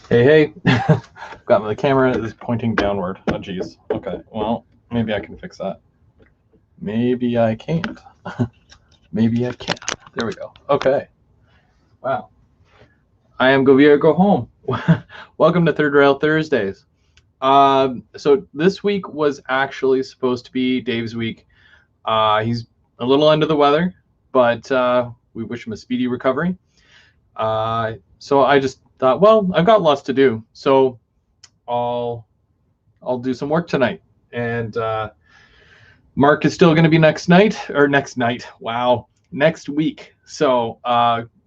Hey, hey. Got the camera is pointing downward. Oh, geez. Okay, well, maybe I can fix that. Maybe I can't. Maybe I can. There we go. Okay. Wow. I am Govir Go Home. Welcome to Third Rail Thursdays. So this week was actually supposed to be Dave's week. He's a little under the weather, but we wish him a speedy recovery. So I just thought, well, I've got lots to do, so I'll do some work tonight. And Mark is still going to be next night, or next night. Wow, next week. So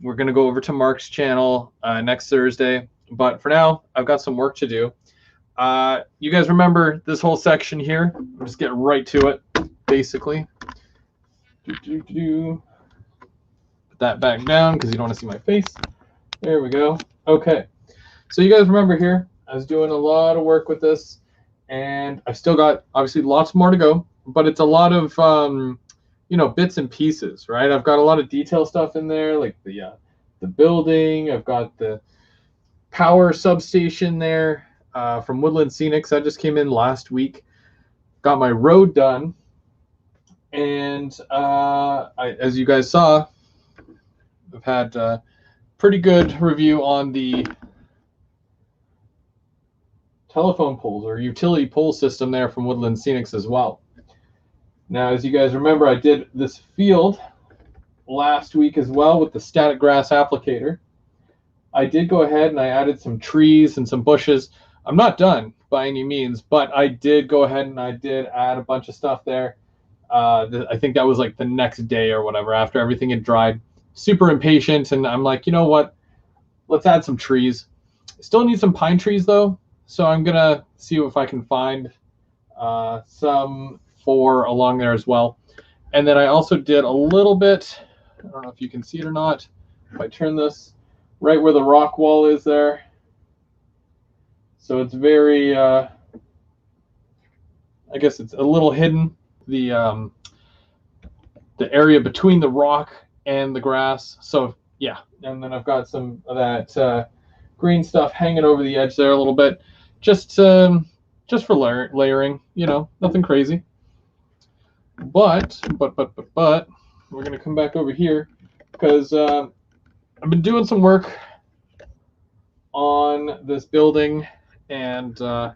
we're going to go over to Mark's channel next Thursday. But for now, I've got some work to do. You guys remember this whole section here? I'll just get right to it, basically. Put that back down because you don't want to see my face. There we go. Okay. So you guys remember here, I was doing a lot of work with this, and I've still got, obviously, lots more to go, but it's a lot of, bits and pieces, right? I've got a lot of detail stuff in there, like the building. I've got the power substation there from Woodland Scenics. That just came in last week. Got my road done, and as you guys saw, I've had a pretty good review on the telephone poles or utility pole system there from Woodland Scenics as well. Now, as you guys remember, I did this field last week as well with the static grass applicator. I did go ahead and I added some trees and some bushes. I'm not done by any means, but I did go ahead and I did add a bunch of stuff there. I think that was like the next day or whatever, after everything had dried. Super impatient, and I'm like, you know what? Let's add some trees. Still need some pine trees though, so I'm gonna see if I can find some for along there as well. And then I also did a little bit, I don't know if you can see it or not, if I turn this right where the rock wall is there. So it's very, I guess it's a little hidden, the area between the rock and the grass. So yeah, and then I've got some of that green stuff hanging over the edge there a little bit, just for layering, nothing crazy. But we're gonna come back over here because I've been doing some work on this building, and I'm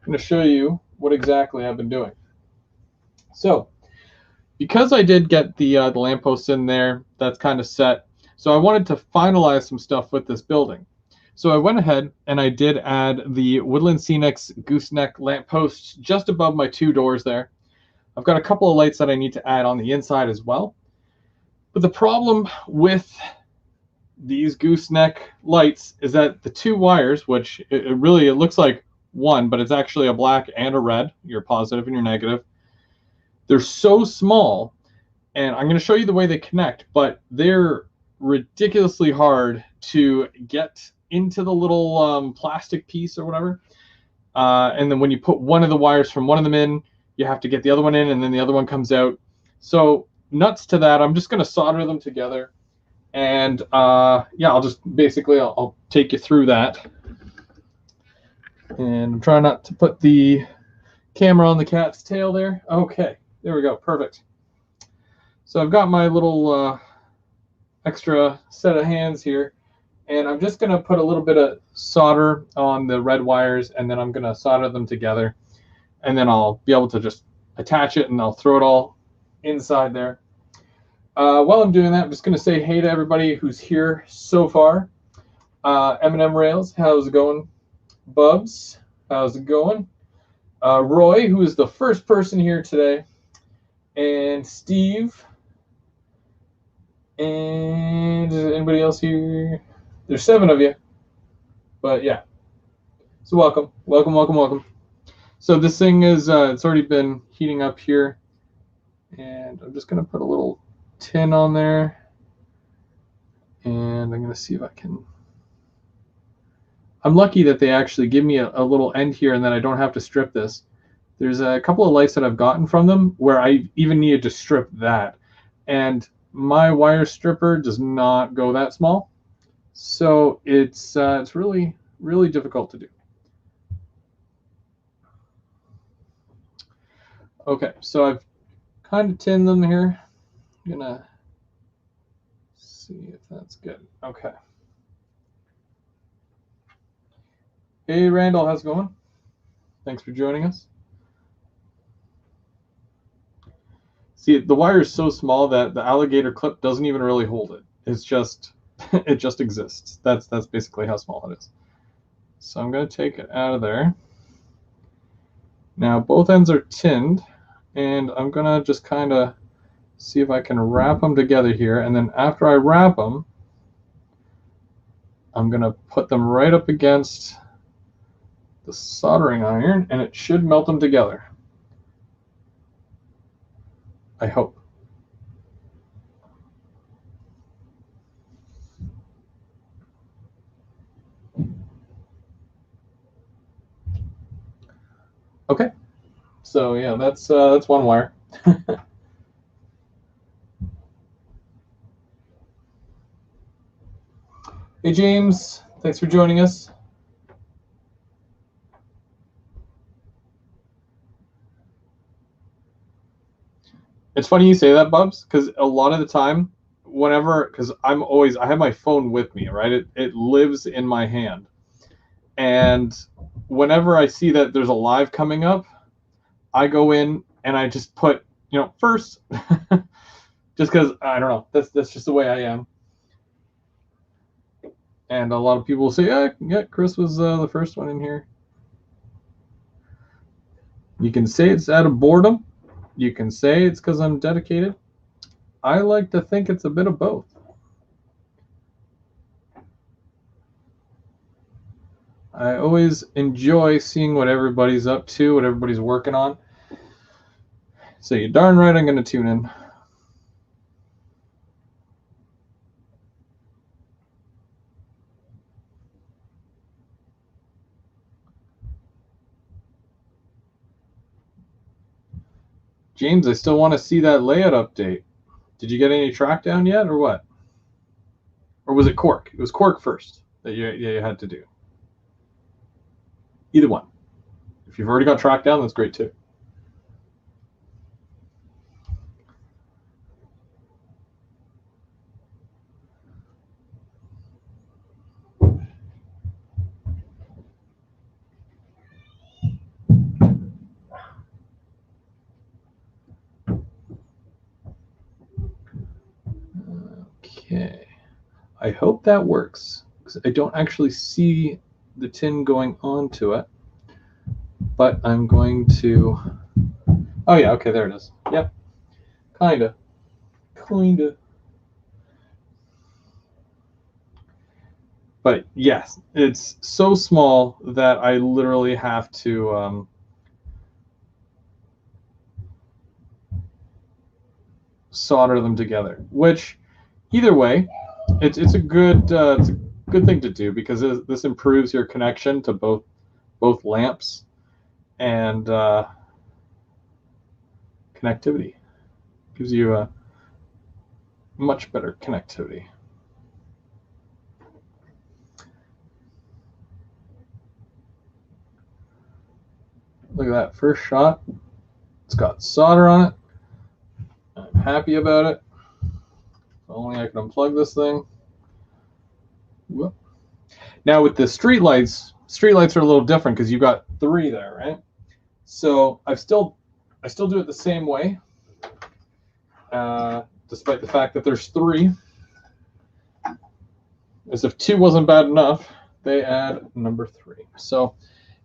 gonna show you what exactly I've been doing. So because I did get the lampposts in there, that's kind of set. So I wanted to finalize some stuff with this building. So I went ahead and I did add the Woodland Scenics gooseneck lampposts just above my two doors there. I've got a couple of lights that I need to add on the inside as well. But the problem with these gooseneck lights is that the two wires, which it looks like one, but it's actually a black and a red, your positive and your negative. They're so small, and I'm going to show you the way they connect, but they're ridiculously hard to get into the little plastic piece or whatever. And then when you put one of the wires from one of them in, you have to get the other one in, and then the other one comes out. So nuts to that. I'm just going to solder them together. And yeah, I'll take you through that. And I'm trying not to put the camera on the cat's tail there. Okay, there we go. Perfect. So I've got my little extra set of hands here, and I'm just going to put a little bit of solder on the red wires, and then I'm going to solder them together, and then I'll be able to just attach it, and I'll throw it all inside there. While I'm doing that, I'm just going to say hey to everybody who's here so far. M&M Rails, how's it going? Bubs, how's it going? Roy, who is the first person here today, and Steve, and anybody else here? There's 7 of you, but yeah. So welcome. So this thing is, it's already been heating up here, and I'm just going to put a little tin on there, and I'm going to see if I can. I'm lucky that they actually give me a little end here, and then I don't have to strip this. There's a couple of lights that I've gotten from them where I even needed to strip that, and my wire stripper does not go that small, so it's really really difficult to do. Okay, so I've kind of tinned them here. I'm gonna see if that's good. Okay. Hey Randall, how's it going? Thanks for joining us. See, the wire is so small that the alligator clip doesn't even really hold it. It's just, it just exists. That's basically how small it is. So I'm going to take it out of there. Now both ends are tinned, and I'm going to just kind of see if I can wrap them together here. And then after I wrap them, I'm going to put them right up against the soldering iron, and it should melt them together. I hope. Okay, so yeah, that's one wire. Hey James, thanks for joining us. It's funny you say that, Bubs, because a lot of the time, whenever, because I have my phone with me, right? It lives in my hand. And whenever I see that there's a live coming up, I go in and I just put, first, just because, I don't know, that's just the way I am. And a lot of people will say, yeah, Chris was the first one in here. You can say it's out of boredom. You can say it's because I'm dedicated. I like to think it's a bit of both. I always enjoy seeing what everybody's up to, what everybody's working on. So you're darn right I'm going to tune in. James, I still want to see that layout update. Did you get any track down yet, or what? Or was it Quark? It was Quark first that you had to do. Either one. If you've already got track down, that's great too. Okay. I hope that works, because I don't actually see the tin going onto it. But I'm going to... Oh yeah, okay, there it is. Yep. Kinda. But yes, it's so small that I literally have to solder them together. Which, either way, it's a good thing to do, because this improves your connection to both lamps and connectivity. Gives you a much better connectivity. Look at that first shot. It's got solder on it. I'm happy about it. If only I can unplug this thing. Whoop. Now with the streetlights are a little different, because you've got 3 there, right? So I still do it the same way, despite the fact that there's 3. As if 2 wasn't bad enough, they add number 3. So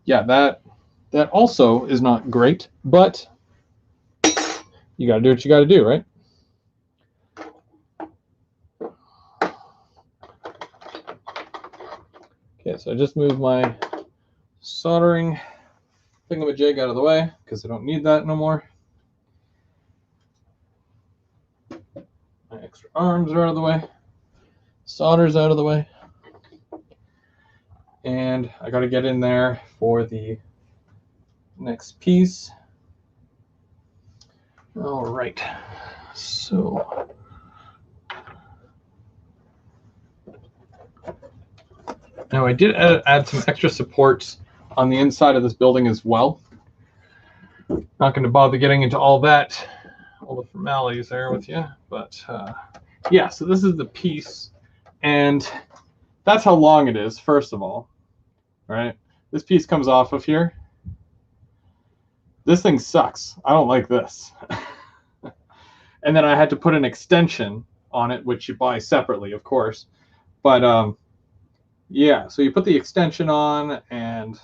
yeah, that also is not great, but you got to do what you got to do, right? Okay, so I just moved my soldering thingamajig out of the way, because I don't need that no more. My extra arms are out of the way. Solder's out of the way. And I got to get in there for the next piece. All right. So Now I did add some extra supports on the inside of this building as well. Not going to bother getting into all that, all the formalities there with you, but yeah, so this is the piece, and that's how long it is, first of all, right? This piece comes off of here. This thing sucks. I don't like this. And then I had to put an extension on it, which you buy separately, of course. But yeah, so you put the extension on, and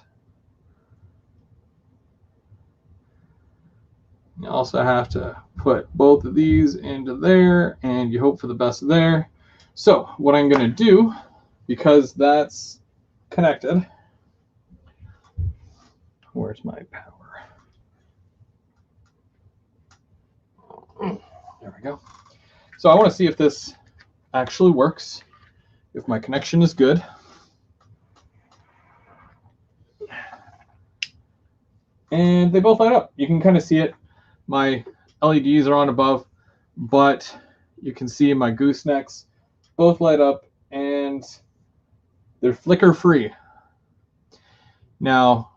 you also have to put both of these into there, and you hope for the best there. So what I'm going to do, because that's connected, where's my power? There we go. So I want to see if this actually works, if my connection is good. And they both light up. You can kind of see it. My LEDs are on above, but you can see my goosenecks both light up, and they're flicker free. Now,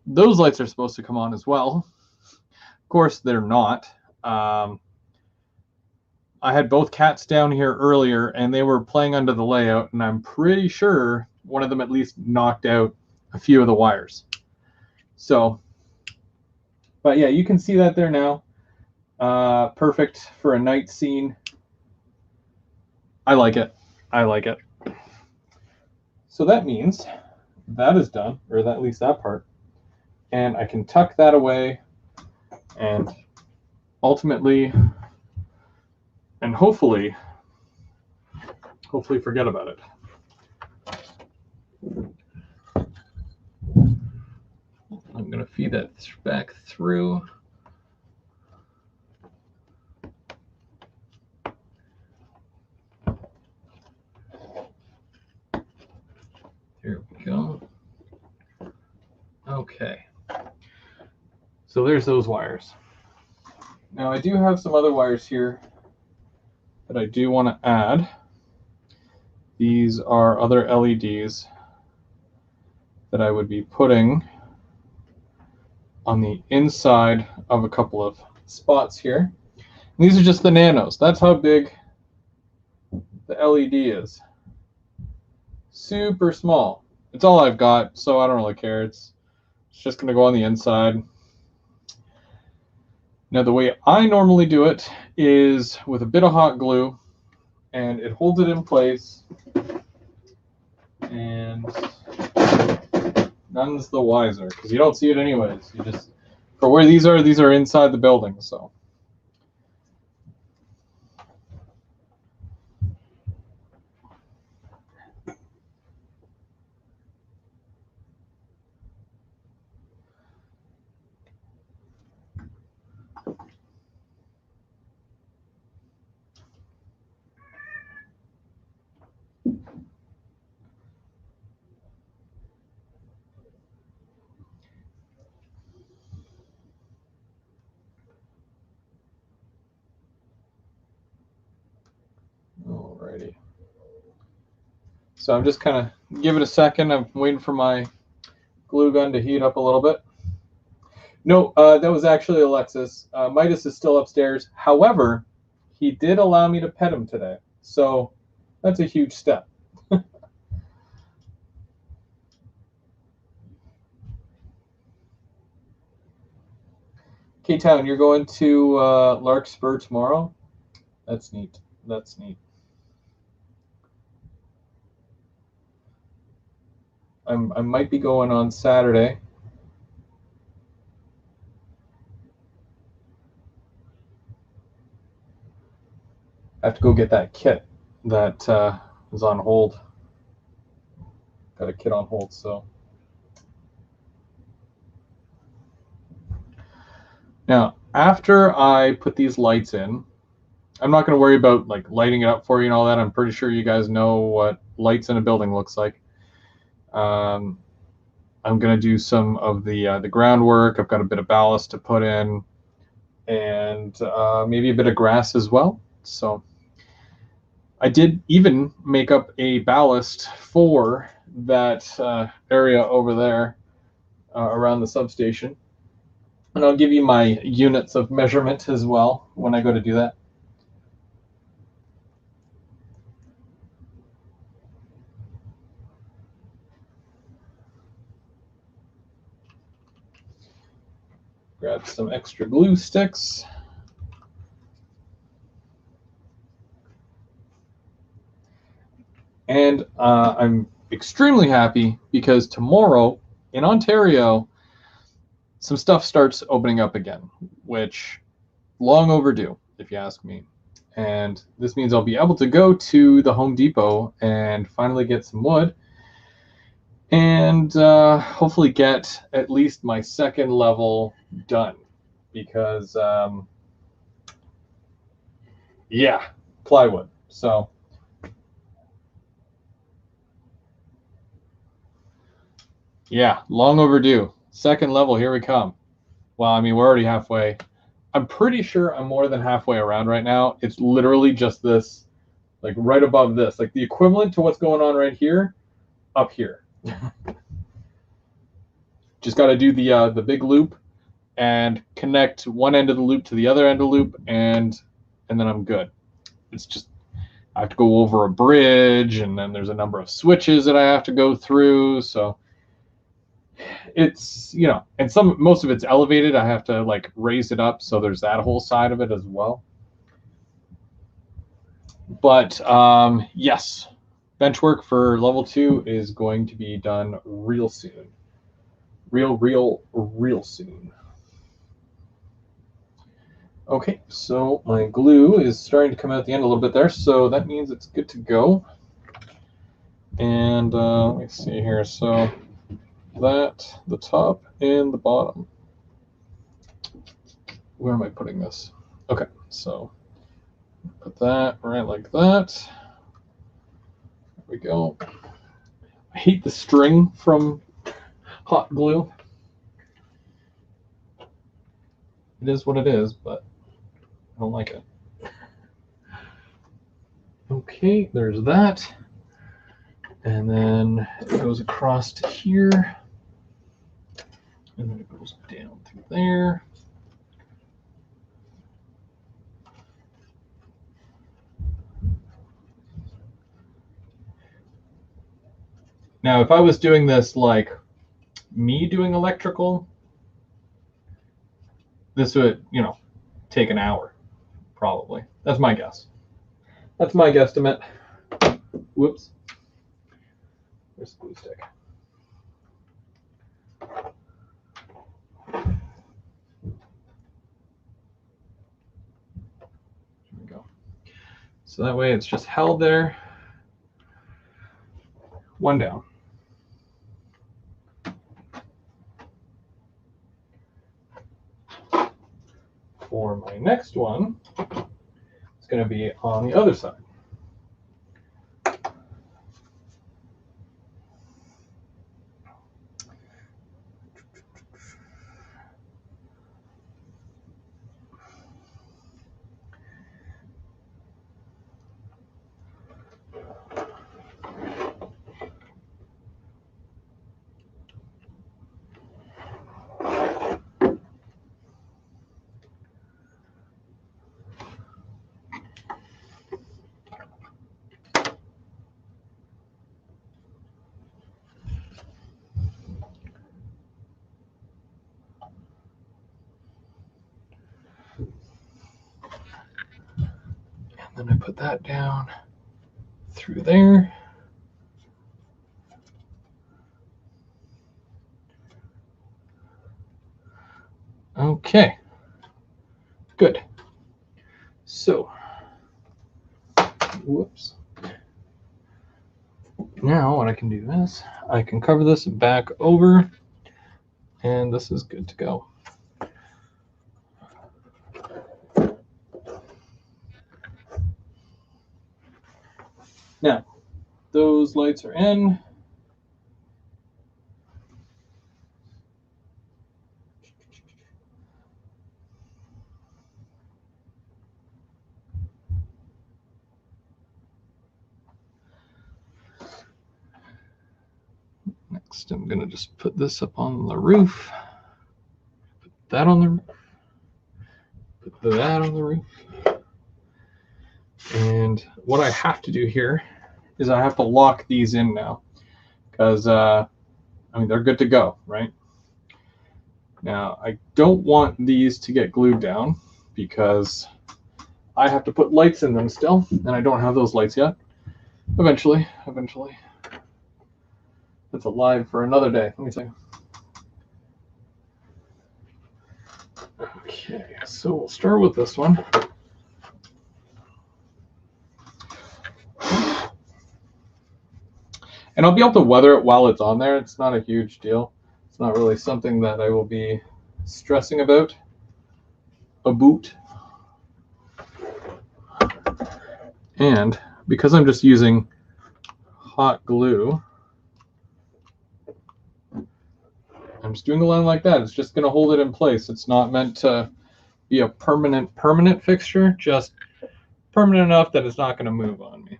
those lights are supposed to come on as well. Of course, they're not. I had both cats down here earlier, and they were playing under the layout, and I'm pretty sure one of them at least knocked out a few of the wires. So, but yeah, you can see that there now. Perfect for a night scene. I like it. I like it. So that means that is done, or at least that part. And I can tuck that away and ultimately and hopefully forget about it. I'm going to feed that back through. There we go. Okay. So there's those wires. Now I do have some other wires here that I do want to add. These are other LEDs that I would be putting on the inside of a couple of spots here. And these are just the nanos. That's how big the LED is. Super small. It's all I've got, so I don't really care. It's just going to go on the inside. Now the way I normally do it is with a bit of hot glue, and it holds it in place, and none's the wiser because you don't see it anyways. You just, for where these are inside the building, so. Alrighty. So I'm just kind of give it a second. I'm waiting for my glue gun to heat up a little bit. No, that was actually Alexis. Midas is still upstairs. However, he did allow me to pet him today, so that's a huge step. K-Town, you're going to Larkspur tomorrow? That's neat. That's neat. I might be going on Saturday. I have to go get that kit that is on hold. Got a kit on hold, so. Now, after I put these lights in, I'm not going to worry about like lighting it up for you and all that. I'm pretty sure you guys know what lights in a building looks like. I'm going to do some of the groundwork. I've got a bit of ballast to put in, and maybe a bit of grass as well. So I did even make up a ballast for that area over there around the substation. And I'll give you my units of measurement as well when I go to do that. Grab some extra glue sticks. And I'm extremely happy because tomorrow in Ontario, some stuff starts opening up again, which long overdue, if you ask me. And this means I'll be able to go to the Home Depot and finally get some wood and hopefully get at least my second level done because, yeah, plywood. So, yeah, long overdue. Second level, here we come. Well, I mean, we're already halfway. I'm pretty sure I'm more than halfway around right now. It's literally just this, like right above this, like the equivalent to what's going on right here, up here. Just got to do the big loop and connect one end of the loop to the other end of the loop, and then I'm good. It's just I have to go over a bridge, and then there's a number of switches that I have to go through. So it's, you know, and most of it's elevated. I have to like raise it up, so there's that whole side of it as well. But yes, bench work for level 2 is going to be done real soon. Real soon. Okay, so my glue is starting to come out the end a little bit there, so that means it's good to go. And let me see here. So that, the top and the bottom. Where am I putting this? Okay, so put that right like that. There we go. I hate the string from hot glue. It is what it is, but I don't like it. Okay, there's that. And then it goes across to here. And then it goes down through there. Now, if I was doing this like me doing electrical, this would, you know, take an hour, probably. That's my guess. That's my guesstimate. Whoops. There's the glue stick. There we go. So that way it's just held there. One down. For my next one, it's going to be on the other side. And then I put that down through there. Okay, good. So, whoops. Now what I can do is I can cover this back over, and this is good to go. Now, those lights are in. next, I'm going to just put this up on the roof. Put that on the roof. Put that on the roof. And what I have to do here is I have to lock these in now, because I mean, they're good to go, right? Now, I don't want these to get glued down because I have to put lights in them still, and I don't have those lights yet. Eventually. That's a live for another day. Let me see. Okay, so we'll start with this one. And I'll be able to weather it while it's on there. It's not a huge deal. It's not really something that I will be stressing about. A boot. And because I'm just using hot glue, I'm just doing a line like that. It's just going to hold it in place. It's not meant to be a permanent fixture, just permanent enough that it's not going to move on me.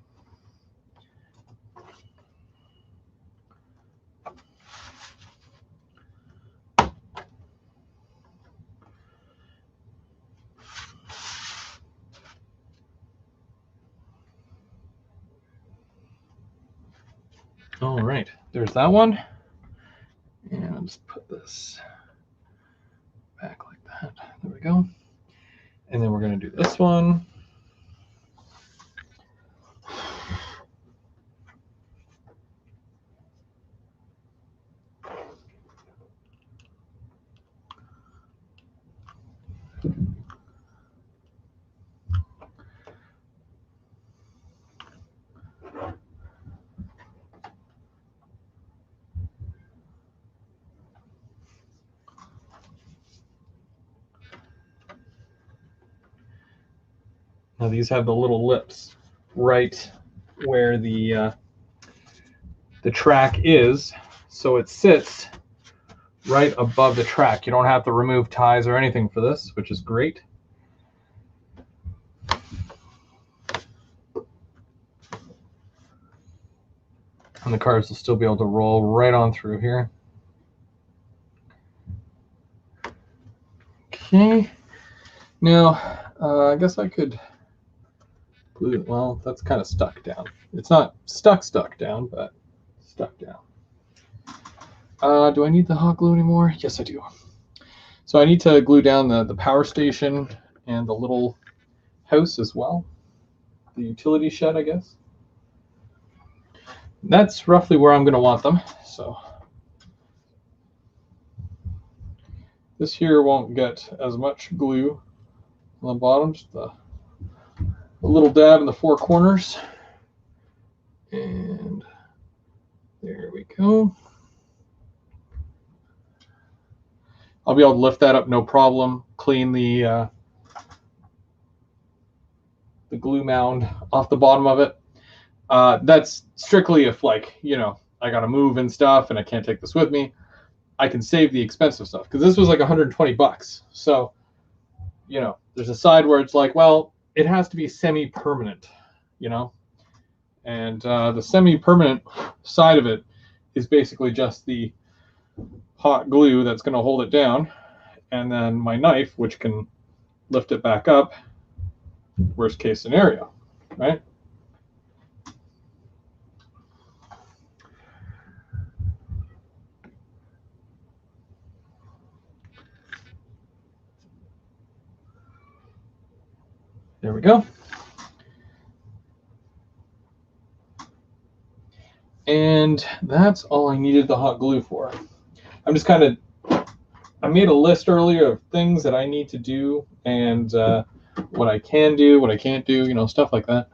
All right, there's that one. And I'll just put this back like that. There we go. And then we're going to do this one. Now these have the little lips right where the track is, so it sits right above the track. You don't have to remove ties or anything for this, which is great. And the cars will still be able to roll right on through here. Okay. Now, I guess I could glue it. Well, that's kind of stuck down. It's not stuck down, but stuck down. Do I need the hot glue anymore? Yes, I do. So I need to glue down the power station and the little house as well. The utility shed, I guess. That's roughly where I'm going to want them. So this here won't get as much glue on the bottom, just a little dab in the four corners. And there we go. I'll be able to lift that up no problem, clean the glue mound off the bottom of it. That's strictly if, like, you know, I got to move and stuff and I can't take this with me. I can save the expensive stuff, because this was like 120 bucks. So, you know, there's a side where it's like, well, it has to be semi-permanent, you know, and the semi-permanent side of it is basically just the hot glue that's going to hold it down, and then my knife, which can lift it back up, worst case scenario, right? There we go. And that's all I needed the hot glue for. I'm just kind of, I made a list earlier of things that I need to do and what I can do, what I can't do, you know, stuff like that.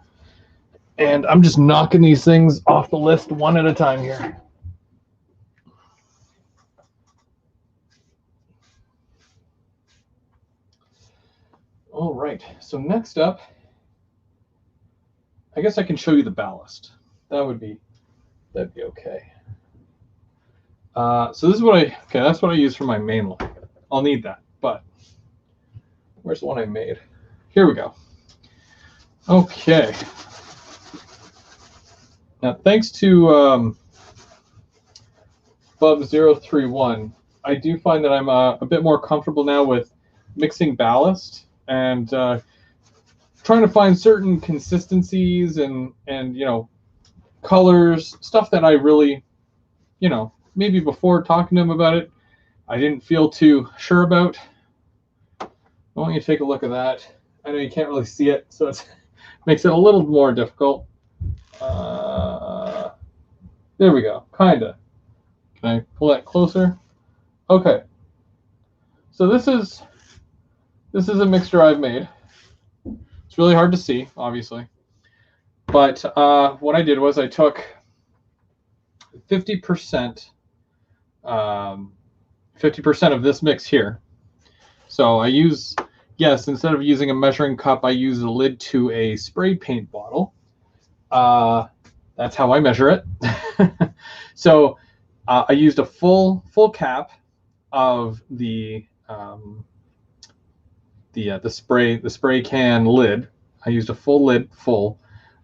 And I'm just knocking these things off the list one at a time here. All right, so next up, I guess I can show you the ballast. That'd be okay. So this is what that's what I use for my main line. I'll need that, but where's the one I made? Here we go. Okay. Now, thanks to Bub031. I do find that I'm a bit more comfortable now with mixing ballast and trying to find certain consistencies and colors, stuff that I really, maybe before talking to him about it, I didn't feel too sure about. I want you to take a look at that. I know you can't really see it, so it makes it a little more difficult. There we go, kinda. Can I pull that closer? Okay. So this is a mixture I've made. It's really hard to see, obviously. But what I did was I took 50% 50% of this mix here. So I use, yes, instead of using a measuring cup, I use a lid to a spray paint bottle. That's how I measure it. So I used a full cap of the spray can lid. I used a full lid full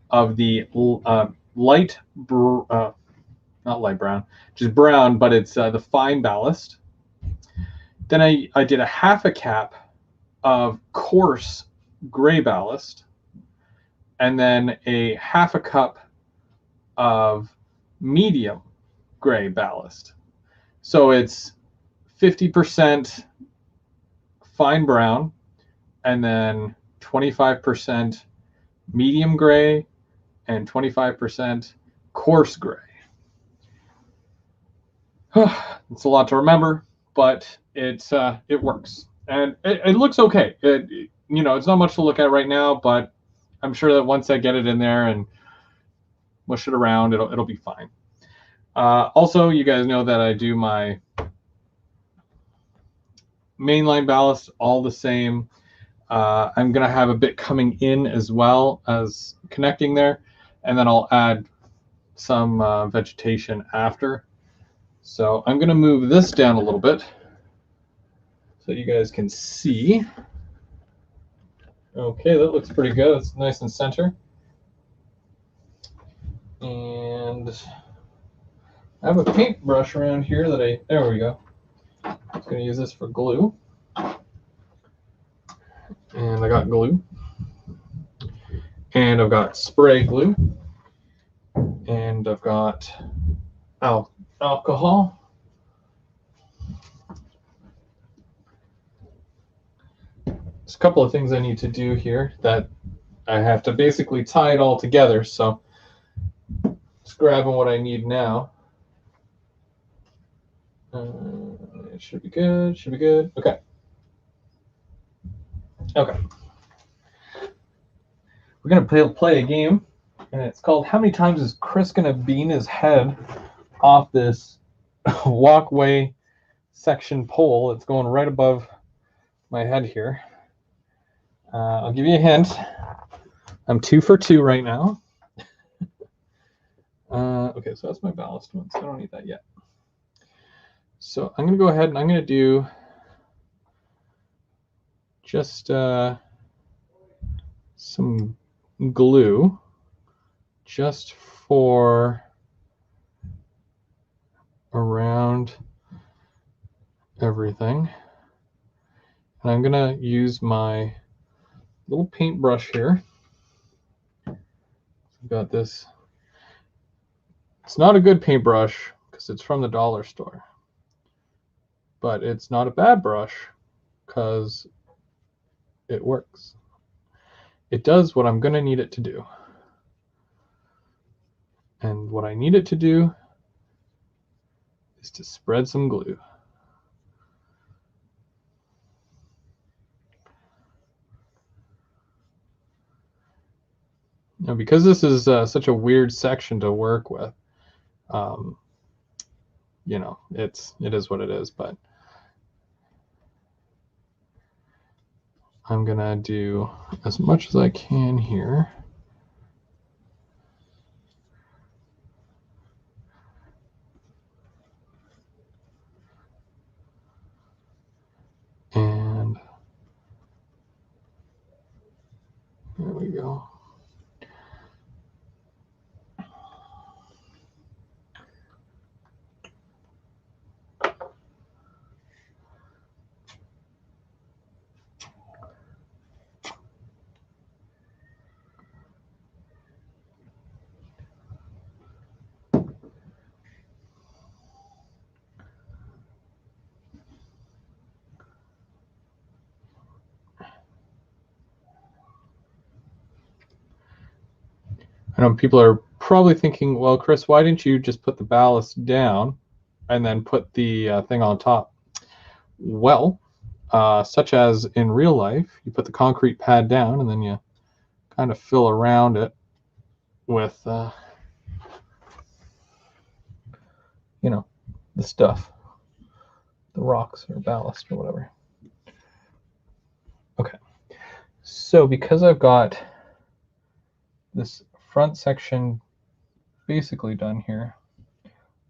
of the not light brown, just brown, but it's the fine ballast. Then I did a half a cap of coarse gray ballast, and then a half a cup of medium gray ballast. So it's 50% fine brown, and then 25% medium gray, and 25% coarse gray. It's a lot to remember, but it works, and it looks okay. It's not much to look at right now, but I'm sure that once I get it in there and mush it around, it'll be fine. Also, you guys know that I do my mainline ballast all the same. I'm gonna have a bit coming in as well as connecting there, and then I'll add some vegetation after. So I'm gonna move this down a little bit so you guys can see. Okay, that looks pretty good. It's nice and center. And I have a paintbrush around here that there we go. I'm just gonna use this for glue. And I got glue. And I've got spray glue. And I've got alcohol. There's a couple of things I need to do here that I have to basically tie it all together. So just grabbing what I need now. It should be good. Should be good. Okay. Okay. We're gonna play a game, and it's called "How many times is Chris gonna bean his head off this walkway section pole?" It's going right above my head here. I'll give you a hint. I'm 2 for 2 right now. Okay, so that's my ballast one, so I don't need that yet. So I'm going to go ahead and I'm going to do just some glue just for around everything. And I'm going to use my little paintbrush here. I've got this. It's not a good paintbrush because it's from the dollar store. But it's not a bad brush because it works. It does what I'm going to need it to do. And what I need it to do is to spread some glue. Now, because this is such a weird section to work with, it is what it is, but I'm gonna do as much as I can here. And there we go. know people are probably thinking, well, Chris, why didn't you just put the ballast down and then put the thing on top? Well, such as in real life, you put the concrete pad down and then you kind of fill around it with, you know, the stuff, the rocks or ballast or whatever. Okay, so because I've got this front section basically done here,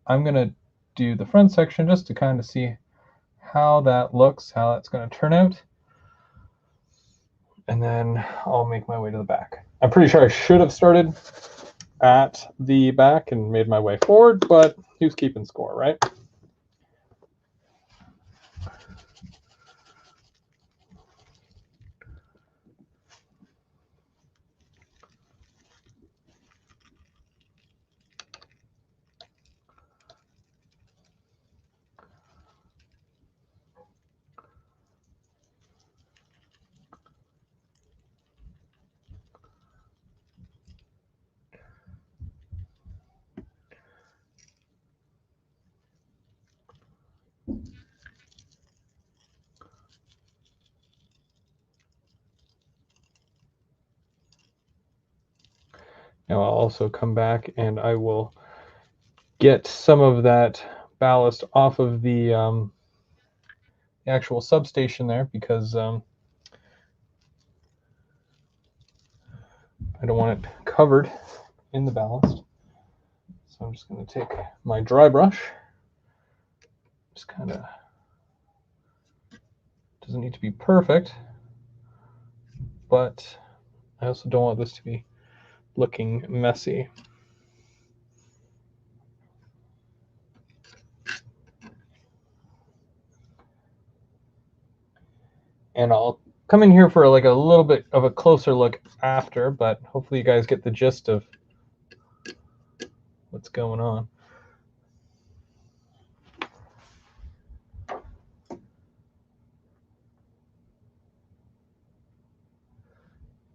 I'm going to do the front section just to kind of see how that looks, how that's going to turn out. And then I'll make my way to the back. I'm pretty sure I should have started at the back and made my way forward, but who's keeping score, right? Now I'll also come back and I will get some of that ballast off of the actual substation there, because I don't want it covered in the ballast. So I'm just going to take my dry brush, just kind of, doesn't need to be perfect, but I also don't want this to be looking messy. And I'll come in here for like a little bit of a closer look after, but hopefully you guys get the gist of what's going on.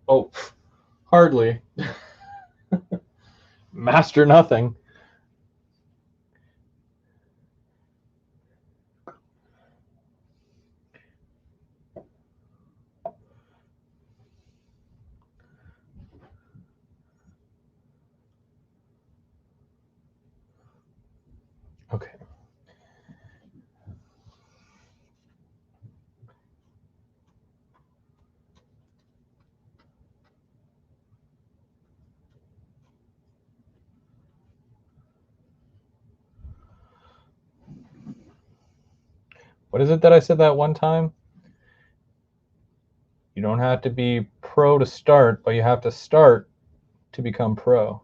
Oh, hardly. Master nothing. Okay. What is it that I said that one time? You don't have to be pro to start, but you have to start to become pro.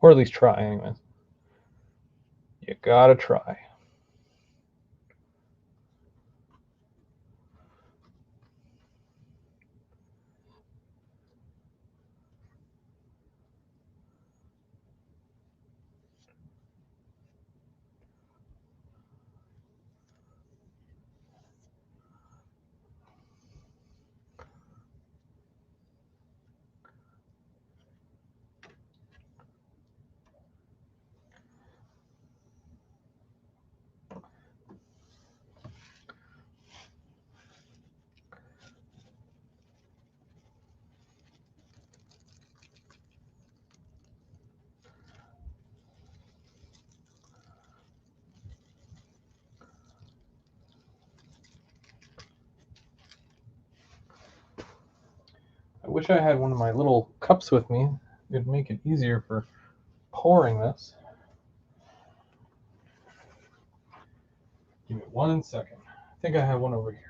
Or at least try, anyways. You gotta try. I wish I had one of my little cups with me. It'd make it easier for pouring this. Give me 1 second. I think I have one over here.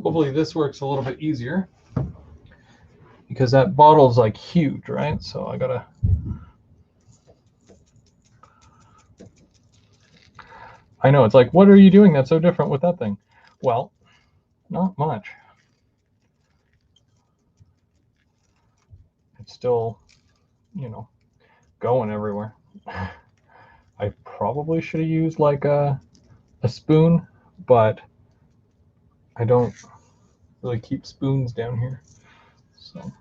Hopefully this works a little bit easier. because that bottle's like huge, right? So I gotta. I know, it's like, what are you doing that's so different with that thing? Well, not much. It's still, you know, going everywhere. I probably should have used like a spoon, but I don't really keep spoons down here. So.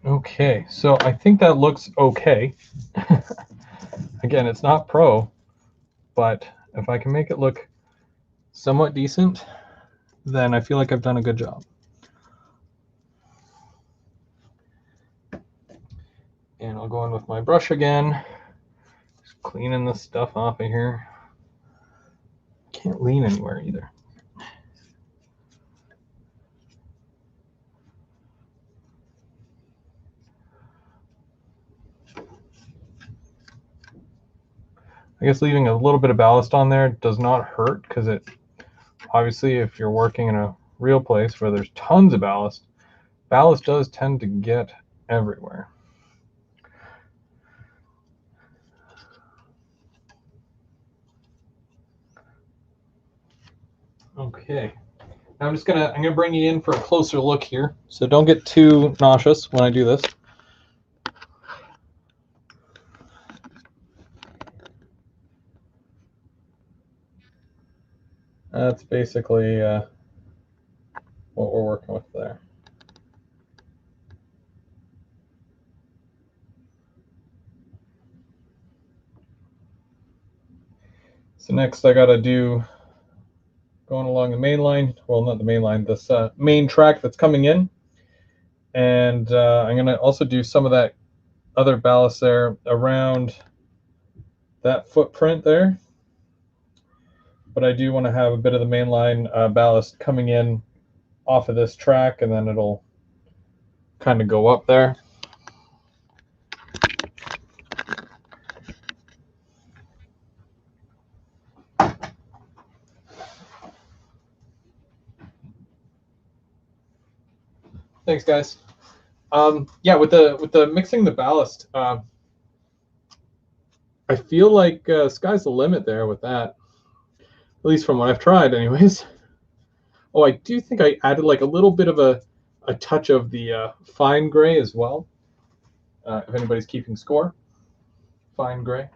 Okay, so I think that looks okay. Again, it's not pro, but if I can make it look somewhat decent, then I feel like I've done a good job. And I'll go in with my brush again, just cleaning this stuff off of here. Can't lean anywhere either. I guess leaving a little bit of ballast on there does not hurt, because it obviously, if you're working in a real place where there's tons of ballast, ballast does tend to get everywhere. Okay, now I'm gonna bring you in for a closer look here, so don't get too nauseous when I do this. That's basically what we're working with there. So next I gotta do, going along the main line, well, not the main line, this main track that's coming in. And I'm gonna also do some of that other ballast there around that footprint there. But I do want to have a bit of the mainline ballast coming in off of this track, and then it'll kind of go up there. Thanks, guys. Yeah, with the mixing the ballast, I feel like sky's the limit there with that. At least from what I've tried, anyways. Oh, I do think I added like a little bit of a touch of the fine gray as well. If anybody's keeping score, fine gray,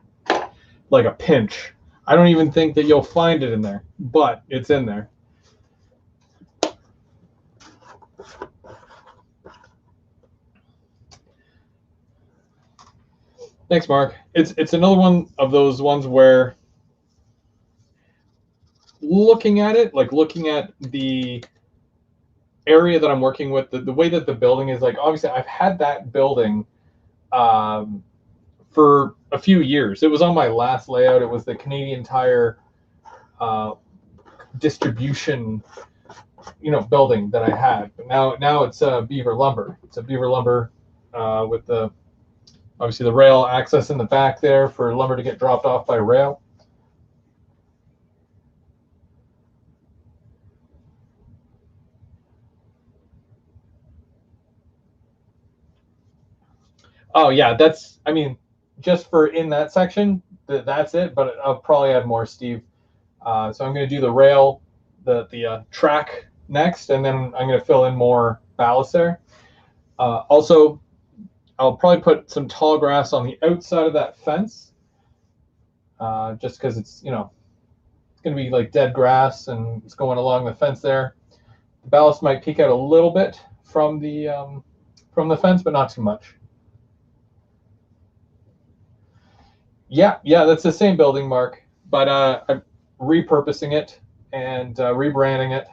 like a pinch. I don't even think that you'll find it in there, but it's in there. Thanks, Mark. It's another one of those ones where looking at it, like looking at the area that I'm working with, the way that the building is, like, obviously I've had that building for a few years. It was on my last layout. It was the Canadian Tire distribution, building that I had. But now it's Beaver Lumber. It's a Beaver Lumber with the obviously the rail access in the back there for lumber to get dropped off by rail. Oh yeah, that's, I mean, just for in that section, that's it. But I'll probably add more, Steve. So I'm going to do the rail, the track next, and then I'm going to fill in more ballast there. Also, I'll probably put some tall grass on the outside of that fence, just because it's, it's going to be like dead grass and it's going along the fence there. The ballast might peek out a little bit from the fence, but not too much. Yeah, that's the same building, Mark, but I'm repurposing it and rebranding it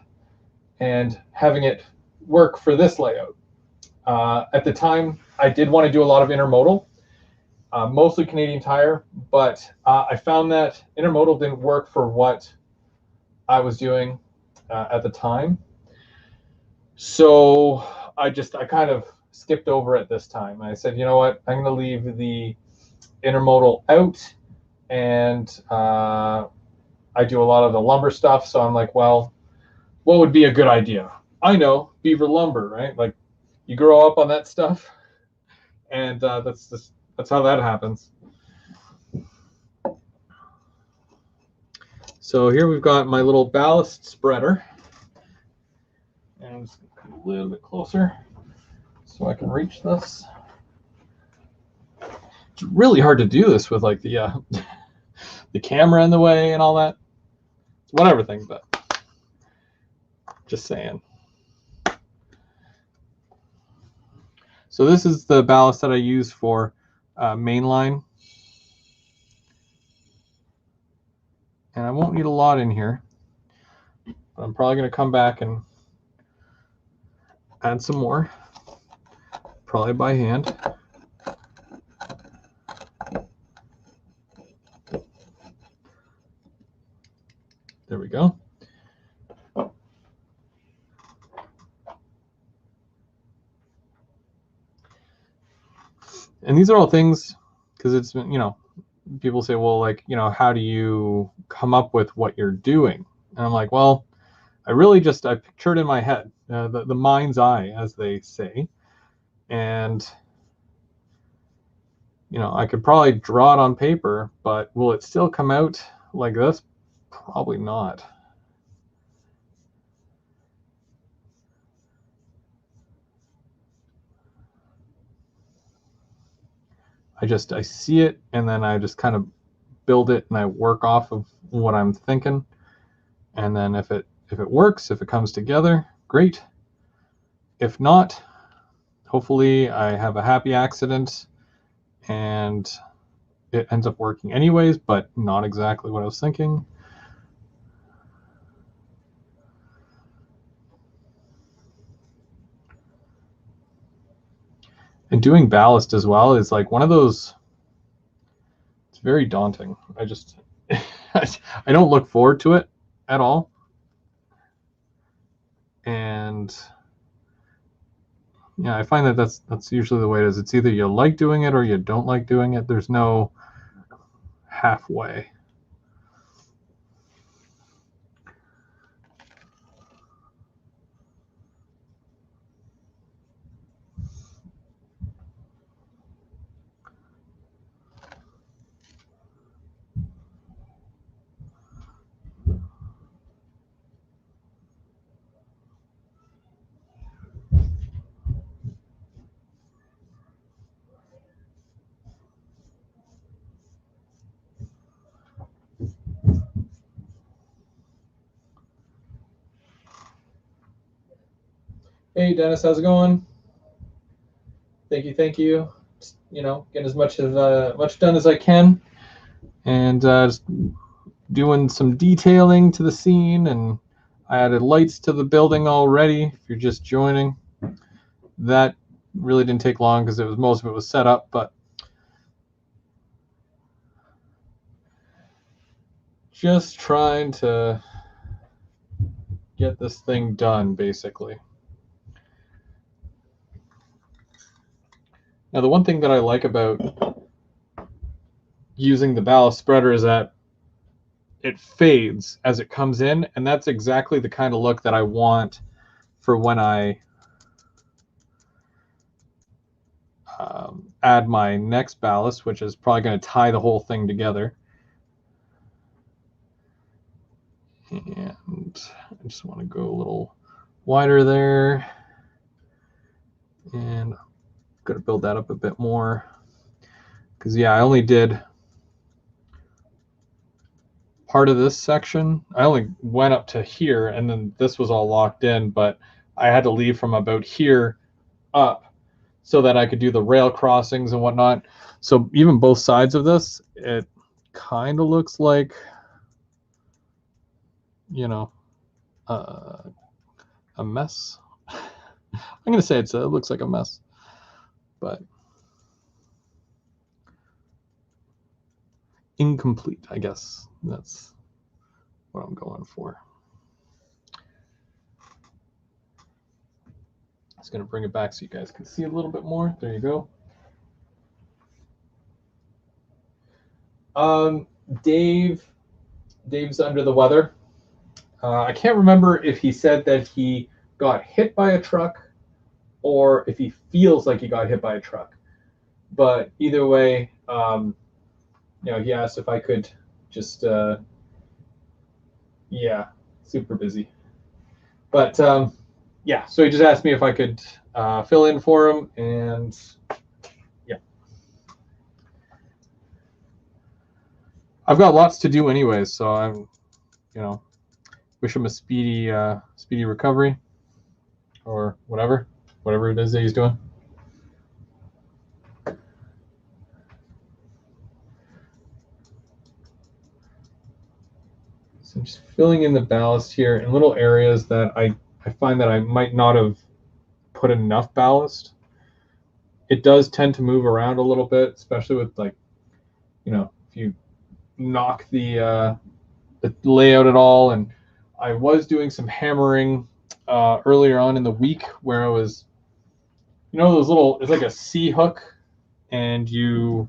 and having it work for this layout. At the time, I did want to do a lot of intermodal. mostly Canadian Tire, but I found that intermodal didn't work for what I was doing at the time. So I kind of skipped over it this time. I said, you know what, I'm going to leave the intermodal out, and I do a lot of the lumber stuff. So I'm like, well, what would be a good idea? I know, beaver lumber, right? Like, you grow up on that stuff, and that's how that happens. So here we've got my little ballast spreader, and I'm just going to come a little bit closer so I can reach this. It's really hard to do this with like the the camera in the way and all that. It's whatever thing, but just saying. So this is the ballast that I use for mainline. And I won't need a lot in here, but I'm probably going to come back and add some more, probably by hand. There we go. And these are all things, because it's, you know, people say, well, like, you know, how do you come up with what you're doing? And I'm like, well, I picture it in my head, the mind's eye, as they say. And, you know, I could probably draw it on paper, but will it still come out like this? Probably not. I see it, and then I just kind of build it, and I work off of what I'm thinking. And then if it works, if it comes together, great. If not, hopefully I have a happy accident and it ends up working anyways, but not exactly what I was thinking. And doing ballast as well is like one of those, it's very daunting. I don't look forward to it at all. And yeah, I find that that's usually the way it is. It's either you like doing it or you don't like doing it. There's no halfway. Hey Dennis, how's it going? Thank you. Just, you know, getting as much done as I can, and just doing some detailing to the scene, and I added lights to the building already. If you're just joining, that really didn't take long because most of it was set up, but just trying to get this thing done, basically. Now, the one thing that I like about using the ballast spreader is that it fades as it comes in, and that's exactly the kind of look that I want for when I add my next ballast, which is probably going to tie the whole thing together. And I just want to go a little wider there, and I'm going to build that up a bit more, because yeah, I only did part of this section. I only went up to here, and then this was all locked in, but I had to leave from about here up so that I could do the rail crossings and whatnot. So even both sides of this, it kind of looks like, you know, a mess. I'm going to say it looks like a mess, but incomplete, I guess. That's what I'm going for. Just going to bring it back so you guys can see a little bit more. There you go. Dave's under the weather. I can't remember if he said that he got hit by a truck or if he feels like he got hit by a truck. But either way, he asked if I could just, super busy. But so he just asked me if I could fill in for him, and yeah. I've got lots to do anyways, so I'm, wish him a speedy recovery, or whatever it is that he's doing. So I'm just filling in the ballast here in little areas that I find that I might not have put enough ballast. It does tend to move around a little bit, especially with if you knock the layout at all. And I was doing some hammering earlier on in the week where I was, those little, it's like a C hook, and it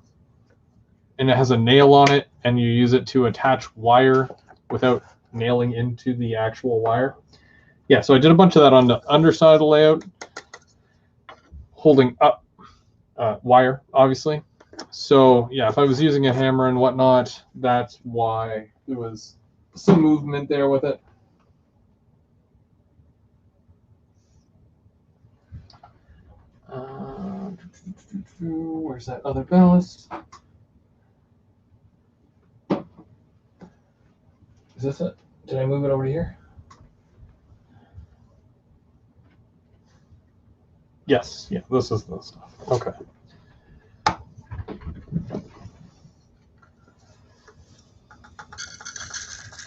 has a nail on it, and you use it to attach wire without nailing into the actual wire. Yeah, so I did a bunch of that on the underside of the layout, holding up wire, obviously. So yeah, if I was using a hammer and whatnot, that's why there was some movement there with it. Where's that other ballast? Is this it? Did I move it over here? Yes, yeah, this is the stuff. Okay.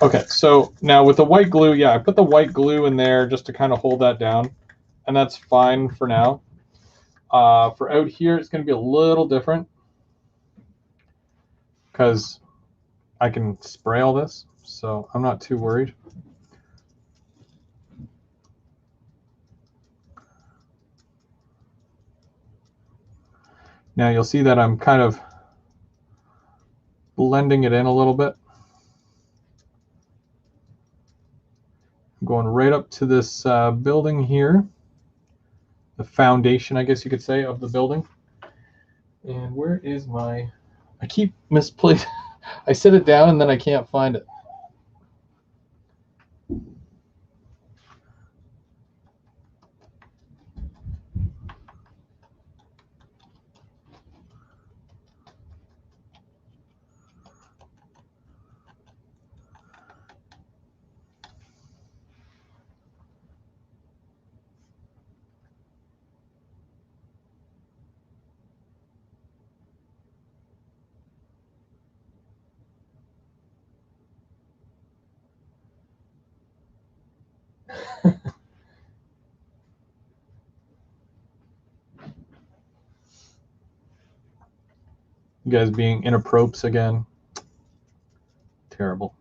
Okay, so now with the white glue, yeah, I put the white glue in there just to kind of hold that down, and that's fine for now. For out here, it's going to be a little different because I can spray all this, so I'm not too worried. Now you'll see that I'm kind of blending it in a little bit. I'm going right up to this building here, the foundation, I guess you could say, of the building. And where is I keep misplacing. I set it down and then I can't find it. You guys being inappropriate again. Terrible.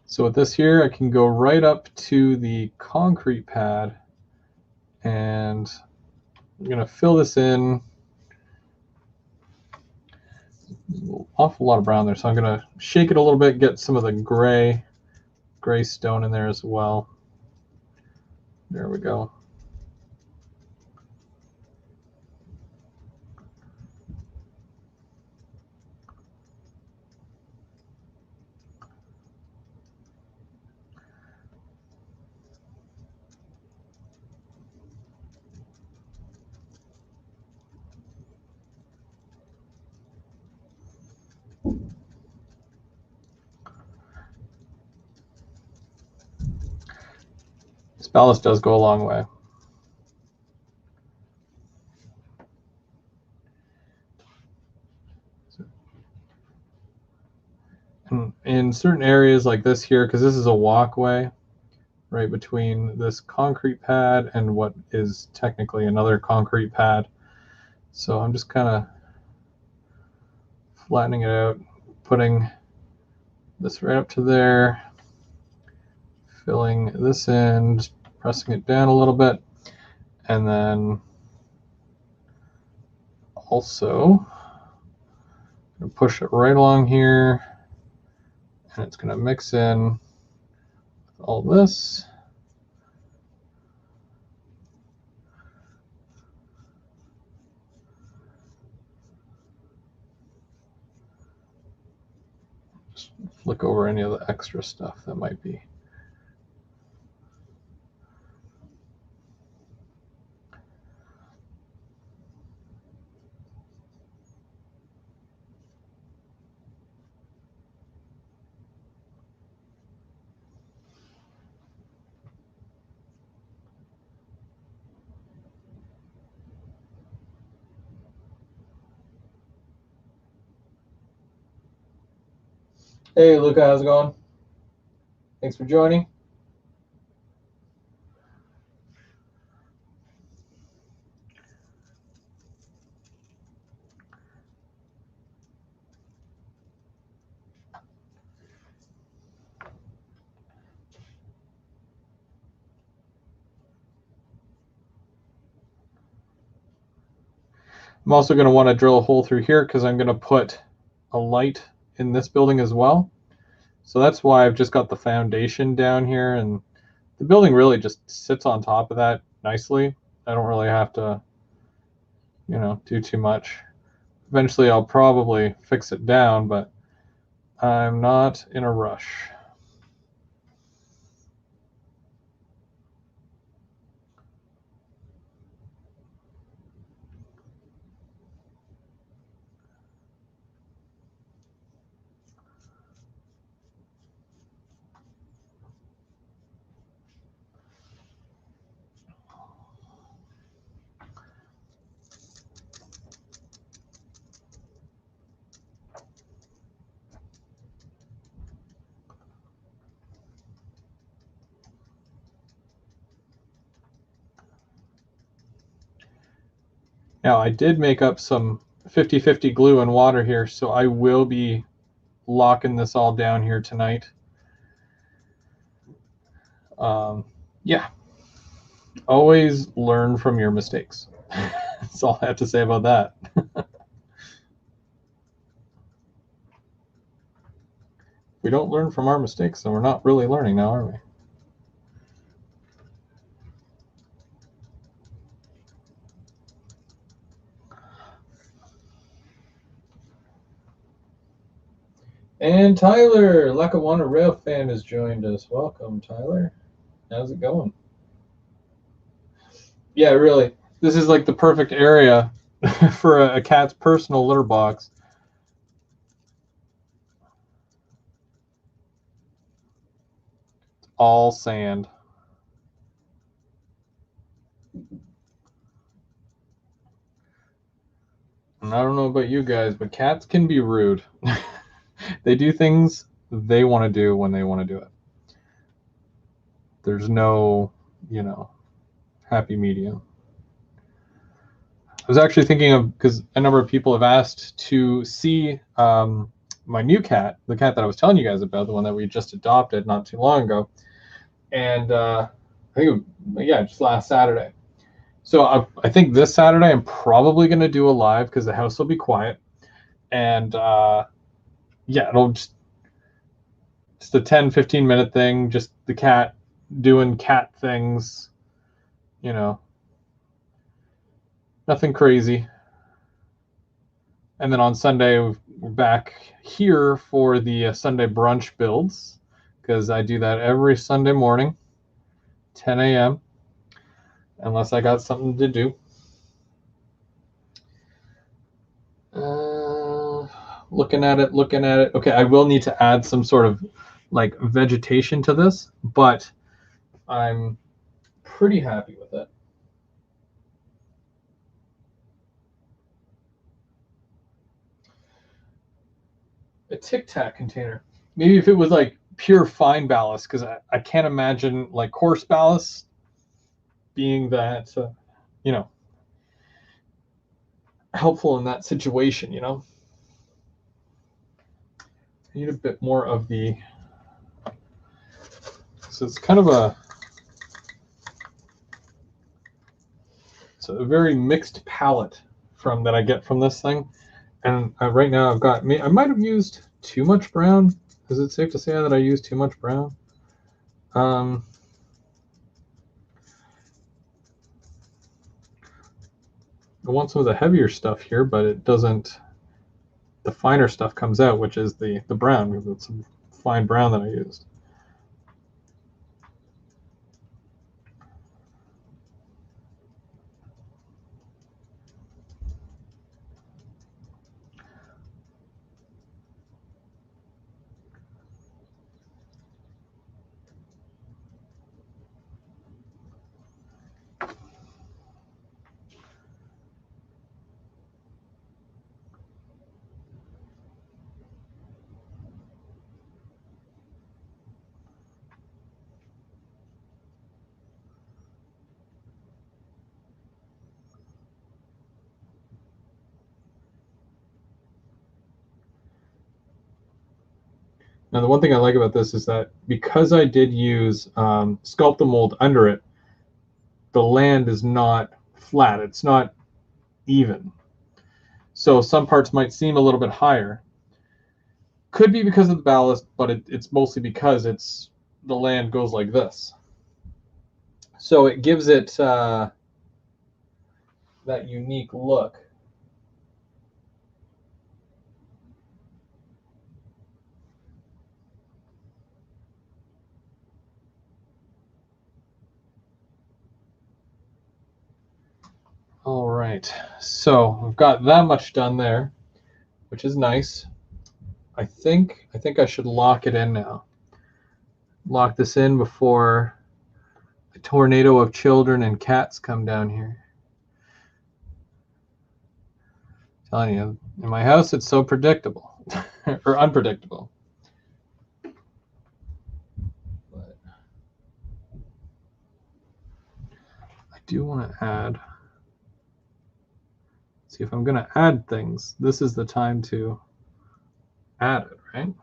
So with this here, I can go right up to the concrete pad, and I'm going to fill this in. An awful lot of brown there, so I'm going to shake it a little bit, get some of the gray stone in there as well. There we go. This ballast does go a long way. And in certain areas like this here, because this is a walkway, right between this concrete pad and what is technically another concrete pad. So I'm just kind of flattening it out, putting this right up to there, filling this in, just pressing it down a little bit, and then also push it right along here, and it's going to mix in all this. Just flick over any of the extra stuff that might be. Hey, Luca, how's it going? Thanks for joining. I'm also going to want to drill a hole through here because I'm going to put a light in this building as well. So that's why I've just got the foundation down here, and the building really just sits on top of that nicely. I don't really have to, do too much. Eventually I'll probably fix it down, but I'm not in a rush. Now, I did make up some 50-50 glue and water here, so I will be locking this all down here tonight. Yeah, always learn from your mistakes. That's all I have to say about that. If we don't learn from our mistakes, then we're not really learning now, are we? And Tyler, Lackawanna Rail fan, has joined us. Welcome, Tyler. How's it going? Yeah, really. This is like the perfect area for a cat's personal litter box. All sand. And I don't know about you guys, but cats can be rude. They do things they want to do when they want to do it. There's no, happy medium. I was actually thinking of, because a number of people have asked to see my new cat, the cat that I was telling you guys about, the one that we just adopted not too long ago. And I think, just last Saturday. So I think this Saturday I'm probably going to do a live because the house will be quiet. And it'll just a 10-15 minute thing, just the cat doing cat things, nothing crazy. And then on Sunday, we're back here for the Sunday brunch builds, because I do that every Sunday morning, 10 a.m., unless I got something to do. Looking at it. Okay, I will need to add some sort of like vegetation to this, but I'm pretty happy with it. A Tic Tac container. Maybe if it was like pure fine ballast, because I can't imagine like coarse ballast being that, you know, helpful in that situation, you know. I need a bit more of the, so it's kind of it's a very mixed palette from that I get from this thing. And right now I've got, I might have used too much brown. Is it safe to say that I used too much brown? I want some of the heavier stuff here, but it doesn't, the finer stuff comes out, which is the brown, because it's some fine brown that I used. Now, the one thing I like about this is that because I did use Sculpt-A-Mold under it, the land is not flat. It's not even. So some parts might seem a little bit higher. Could be because of the ballast, but it's mostly because the land goes like this. So it gives it that unique look. All right, so we've got that much done there, which is nice. I think I should lock it in now. Lock this in before a tornado of children and cats come down here. I'm telling you, in my house it's so predictable or unpredictable. But I do want to add. See, if I'm going to add things, this is the time to add it, right?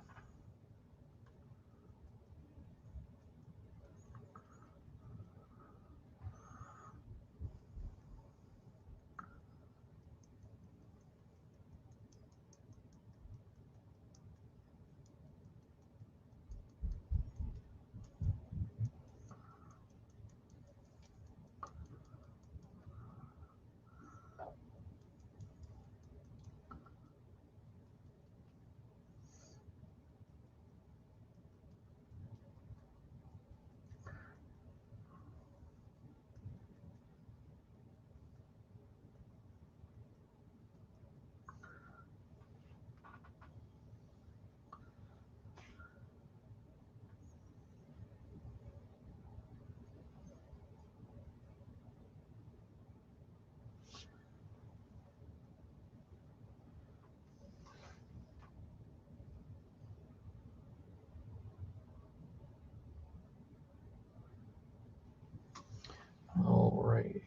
All right.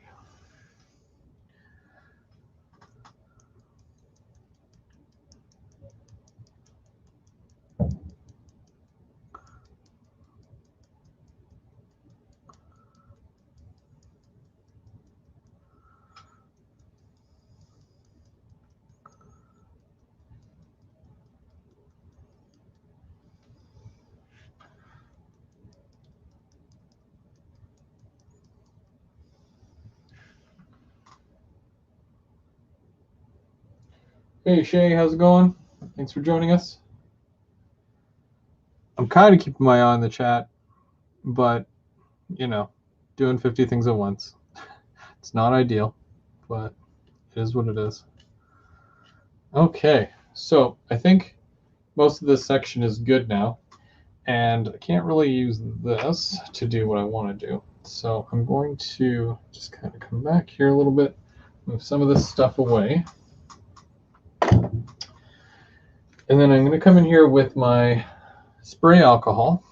Hey Shay, how's it going? Thanks for joining us. I'm kind of keeping my eye on the chat, but you know, doing 50 things at once. It's not ideal, but it is what it is. Okay, so I think most of this section is good now, and I can't really use this to do what I want to do. So I'm going to just kind of come back here a little bit, move some of this stuff away. And then I'm going to come in here with my spray alcohol.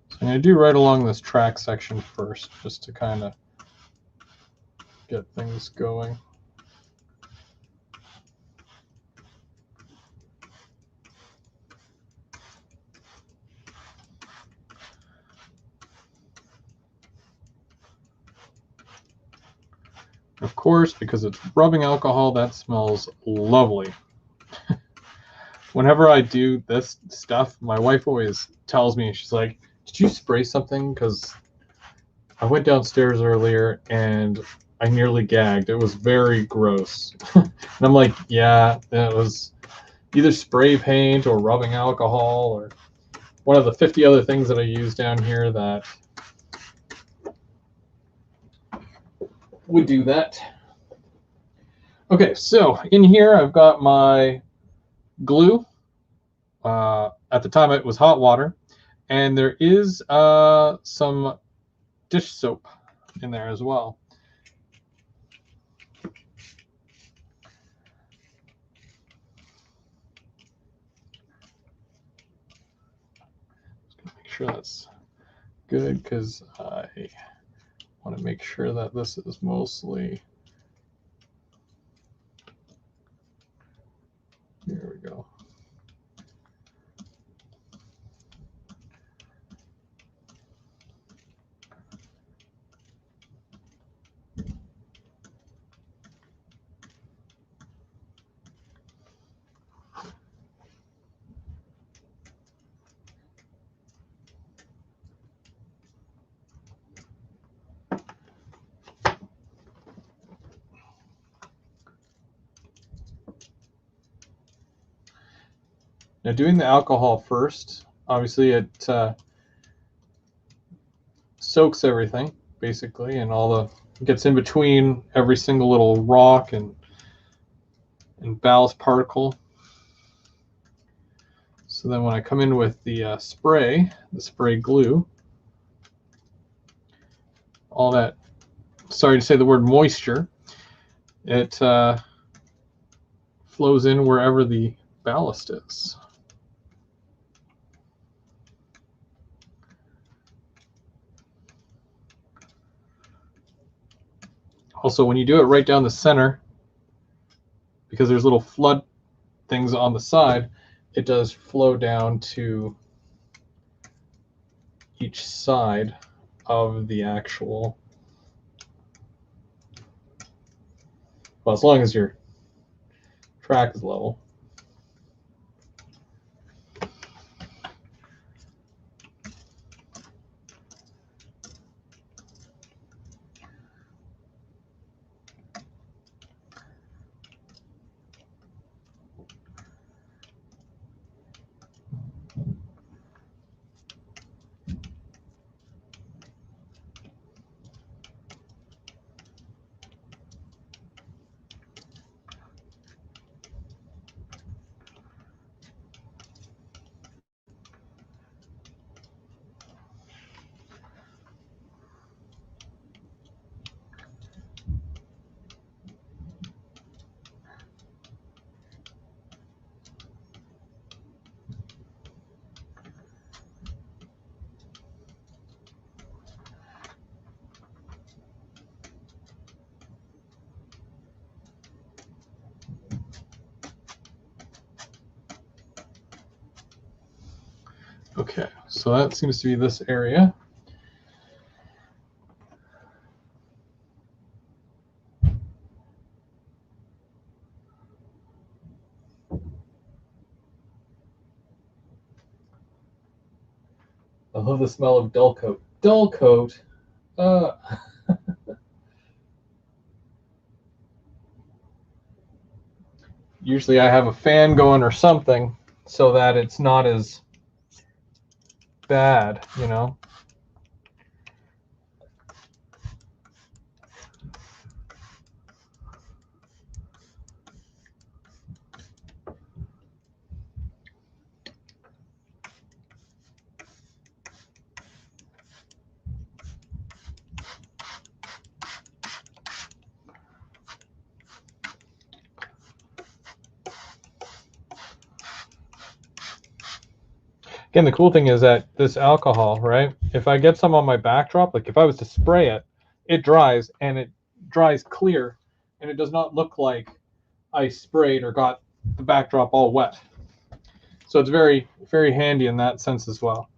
So I'm going to do right along this track section first, just to kind of get things going. Of course, because it's rubbing alcohol, that smells lovely. Whenever I do this stuff, my wife always tells me, she's like, did you spray something? Because I went downstairs earlier and I nearly gagged. It was very gross. And I'm like, yeah, it was either spray paint or rubbing alcohol or one of the 50 other things that I use down here that would do that. Okay, so in here I've got my glue. At the time it was hot water, and there is some dish soap in there as well. Just make sure that's good because I want to make sure that this is mostly. Here we go. Now doing the alcohol first, obviously it soaks everything basically, and all the gets in between every single little rock and ballast particle. So then when I come in with the spray glue, all that, sorry to say the word moisture, it flows in wherever the ballast is. Also, when you do it right down the center, because there's little flood things on the side, it does flow down to each side of the actual, well, as long as your track is level. Okay, so that seems to be this area. I love the smell of dull coat. Dull coat. Usually I have a fan going or something so that it's not as bad, you know. Again, the cool thing is that this alcohol, right? If I get some on my backdrop, like if I was to spray it, it dries and it dries clear, and it does not look like I sprayed or got the backdrop all wet. So it's very, very handy in that sense as well.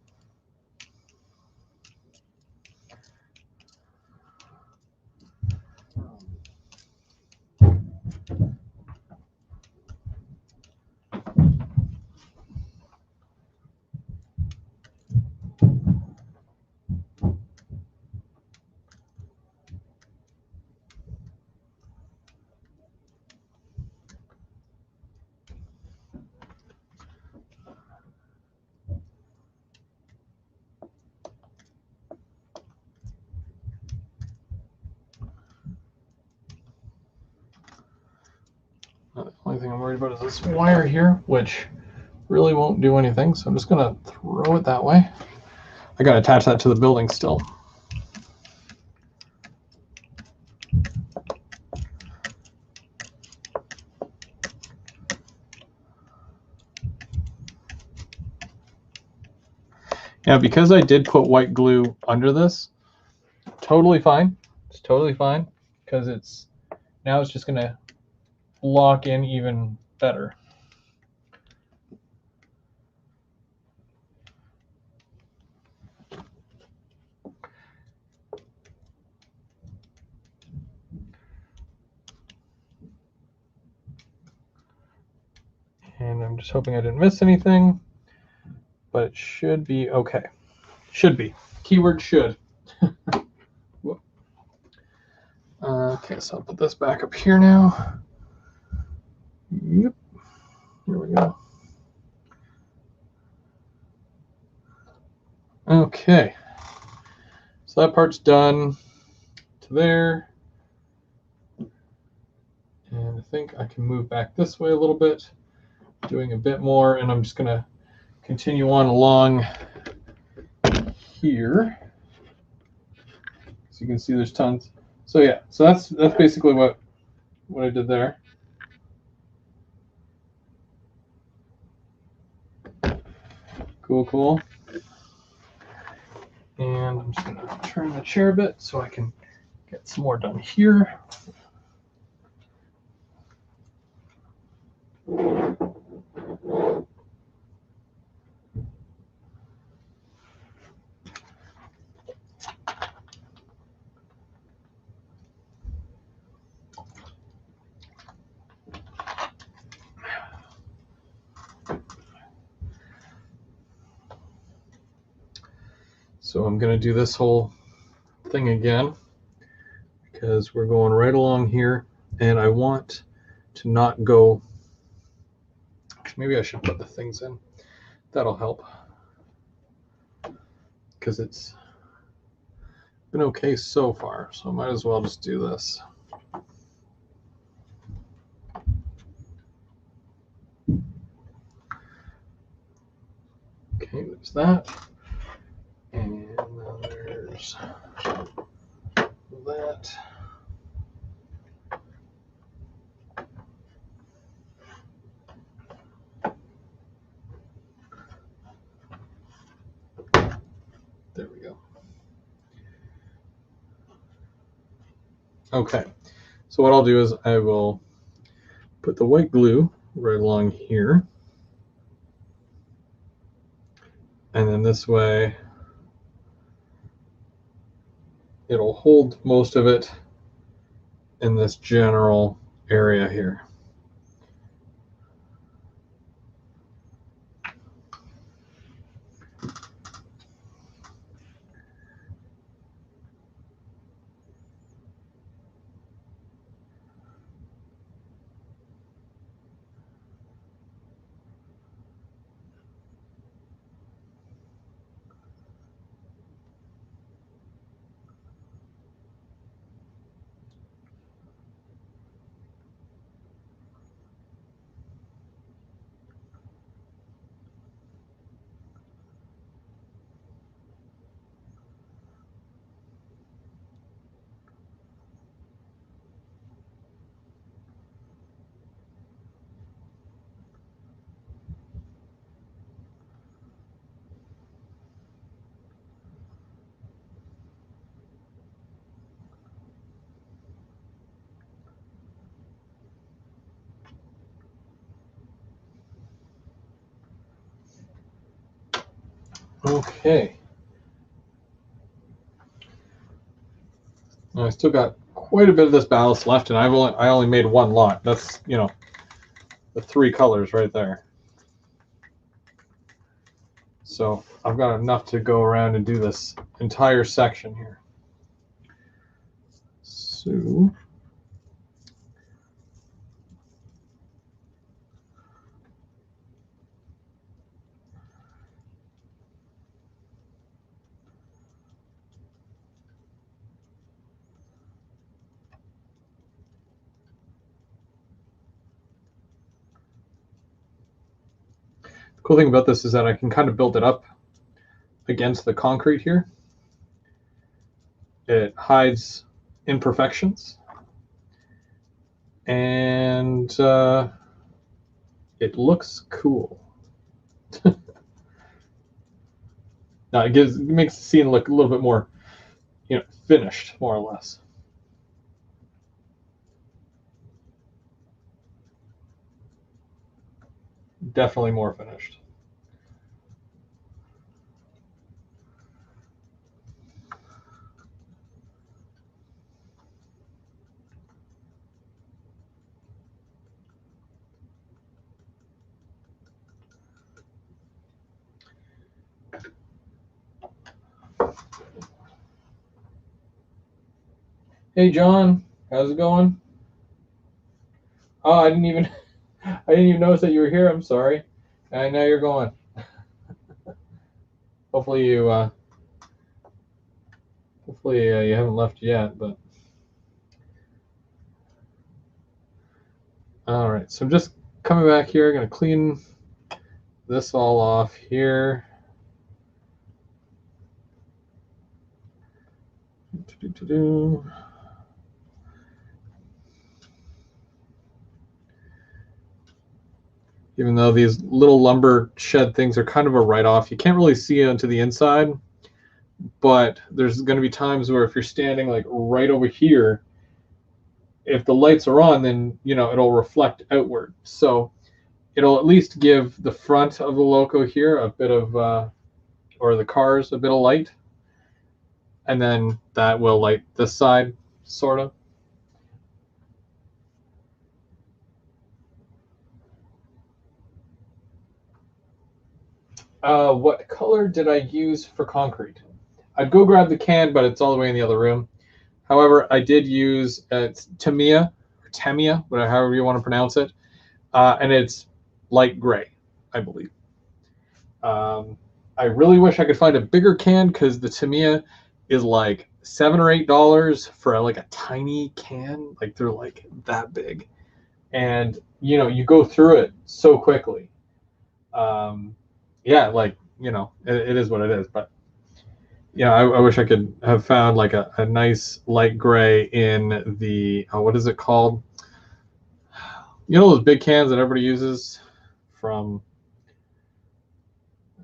The only thing I'm worried about is this wire here, which really won't do anything. So I'm just gonna throw it that way. I gotta attach that to the building still. Yeah, because I did put white glue under this, totally fine. It's totally fine because it's now it's just gonna lock in even better. And I'm just hoping I didn't miss anything, but it should be okay. Should be. Keyword should. Okay, so I'll put this back up here now. Yep. Here we go. Okay. So that part's done to there. And I think I can move back this way a little bit, doing a bit more, and I'm just going to continue on along here. So you can see there's tons. So yeah, so that's basically what I did there. Cool, cool. And I'm just going to turn the chair a bit so I can get some more done here. So I'm going to do this whole thing again because we're going right along here, and I want to not go. Maybe I should put the things in. That'll help because it's been okay so far, so I might as well just do this. Okay, there's that. And then there's that. There we go. Okay, so what I'll do is I will put the white glue right along here. And then this way, it'll hold most of it in this general area here. Okay. I still got quite a bit of this ballast left, and I only made one lot. That's, you know, the 3 colors right there. So I've got enough to go around and do this entire section here. So the cool thing about this is that I can kind of build it up against the concrete here. It hides imperfections, and it looks cool. Now it makes the scene look a little bit more, you know, finished, more or less. Definitely more finished. Hey John, how's it going? Oh, I didn't even notice that you were here. I'm sorry. I know you're going. Hopefully you you haven't left yet, but all right. So I'm just coming back here. I'm gonna clean this all off here. Even though these little lumber shed things are kind of a write-off, you can't really see into the inside, but there's going to be times where if you're standing like right over here, if the lights are on, then, you know, it'll reflect outward. So it'll at least give the front of the Loco here a bit of, or the cars a bit of light. And then that will light this side, sort of. What color did I use for concrete? I'd go grab the can, but it's all the way in the other room. However, I did use Tamiya, whatever, however you want to pronounce it, and it's light gray, I believe. I really wish I could find a bigger can because the Tamiya is like $7 or $8 for like a tiny can. Like they're like that big, and you know you go through it so quickly. Yeah, like, you know, it is what it is. But yeah, I wish I could have found like a nice light gray in the what is it called? You know those big cans that everybody uses from.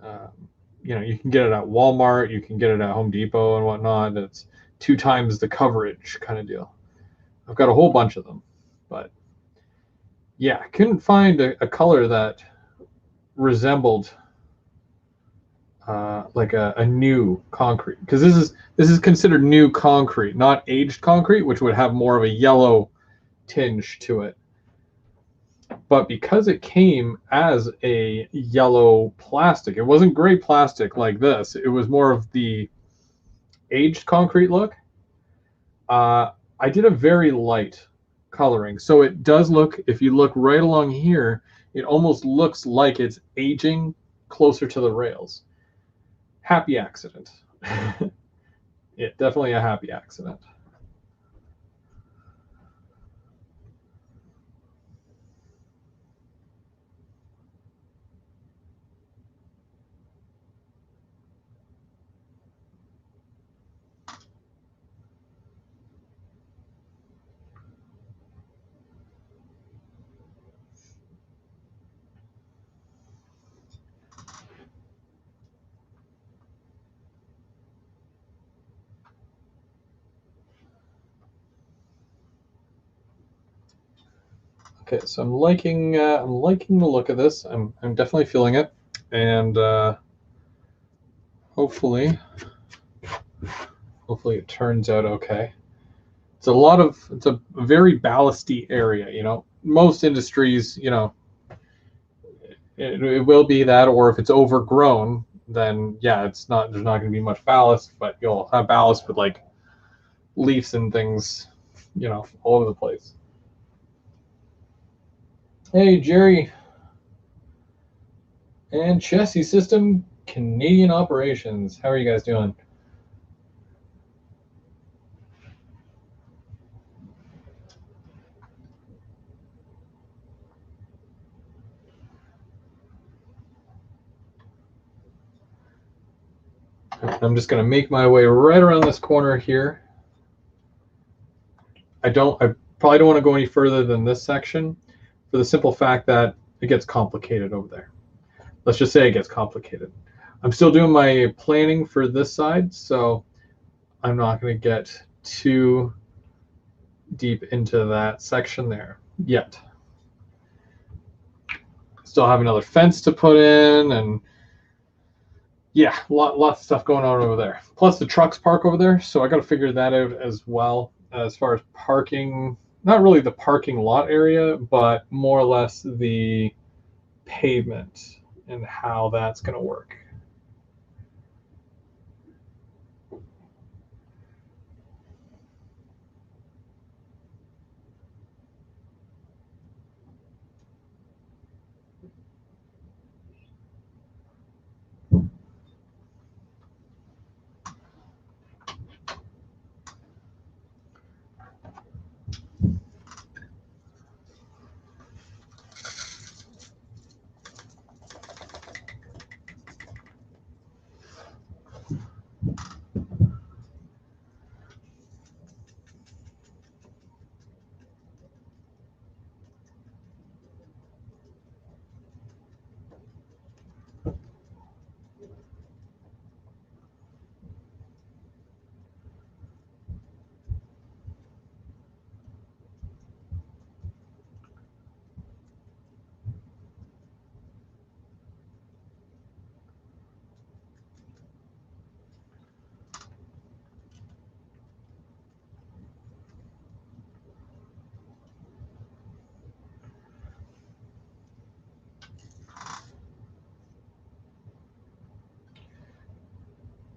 Um, you know, you can get it at Walmart, you can get it at Home Depot and whatnot. It's 2 times the coverage kind of deal. I've got a whole bunch of them, but yeah, I couldn't find a color that resembled like a new concrete, because this is considered new concrete, not aged concrete, which would have more of a yellow tinge to it. But because it came as a yellow plastic, it wasn't gray plastic like this. It was more of the aged concrete look. I did a very light coloring, so it does look, if you look right along here, it almost looks like it's aging closer to the rails. Happy accident. Yeah, definitely a happy accident. Okay, so I'm liking the look of this. I'm definitely feeling it, and hopefully it turns out okay. It's a very ballasty area, you know. Most industries, you know, it will be that, or if it's overgrown, then yeah, there's not going to be much ballast, but you'll have ballast with like leaves and things, you know, all over the place. Hey, Jerry and Chassis System Canadian Operations. How are you guys doing? I'm just going to make my way right around this corner here. I probably don't want to go any further than this section for the simple fact that it gets complicated over there. Let's just say it gets complicated. I'm still doing my planning for this side, so I'm not going to get too deep into that section there yet. Still have another fence to put in, and yeah, lots of stuff going on over there. Plus the trucks park over there, so I got to figure that out as well. As far as parking, not really the parking lot area, but more or less the pavement and how that's going to work.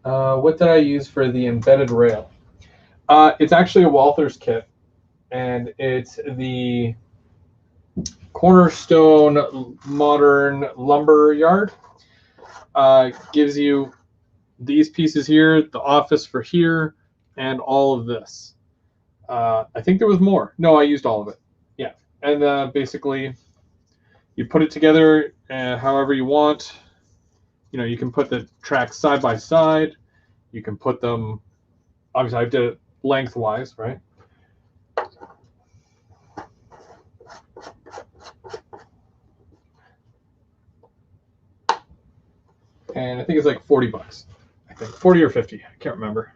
What did I use for the embedded rail? It's actually a Walthers kit, and it's the Cornerstone Modern Lumber Yard. Gives you these pieces here, the office for here, and all of this. I think there was more. No, I used all of it. Yeah, and basically you put it together however you want. You know, you can put the tracks side by side. You can put them, obviously I did it lengthwise, right? And I think it's like 40 bucks. I think 40 or 50, I can't remember.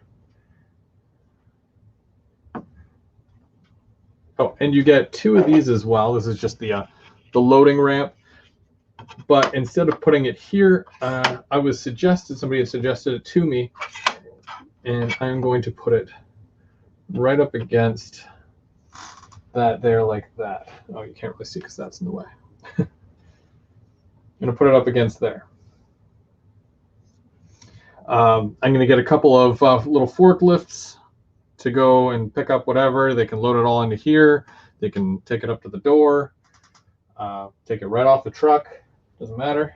Oh, and you get two of these as well. This is just the loading ramp. But instead of putting it here, somebody had suggested it to me, and I'm going to put it right up against that there like that. Oh, you can't really see because that's in the way. I'm going to put it up against there. I'm going to get a couple of little forklifts to go and pick up whatever. They can load it all into here. They can take it up to the door, take it right off the truck. Doesn't matter.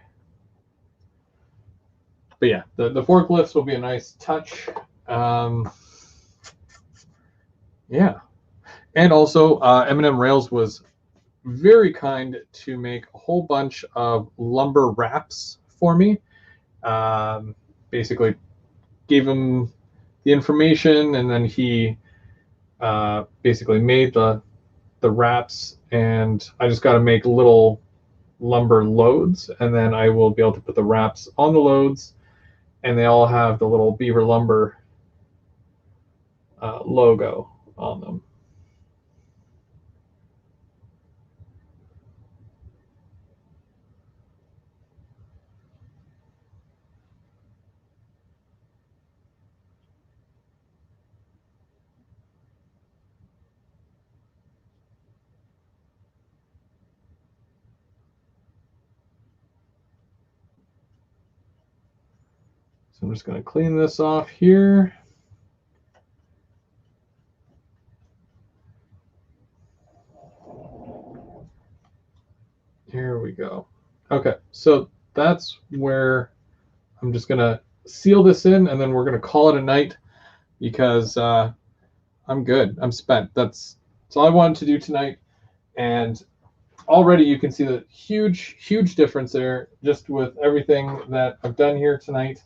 But yeah, the forklifts will be a nice touch. Yeah. And also, M&M Rails was very kind to make a whole bunch of lumber wraps for me. Basically, gave him the information, and then he basically made the wraps, and I just got to make little lumber loads, and then I will be able to put the wraps on the loads, and they all have the little Beaver Lumber logo on them. So I'm just going to clean this off here. Here we go. Okay, so that's where I'm just going to seal this in, and then we're going to call it a night because I'm good. I'm spent. That's all I wanted to do tonight. And already you can see the huge difference there just with everything that I've done here tonight.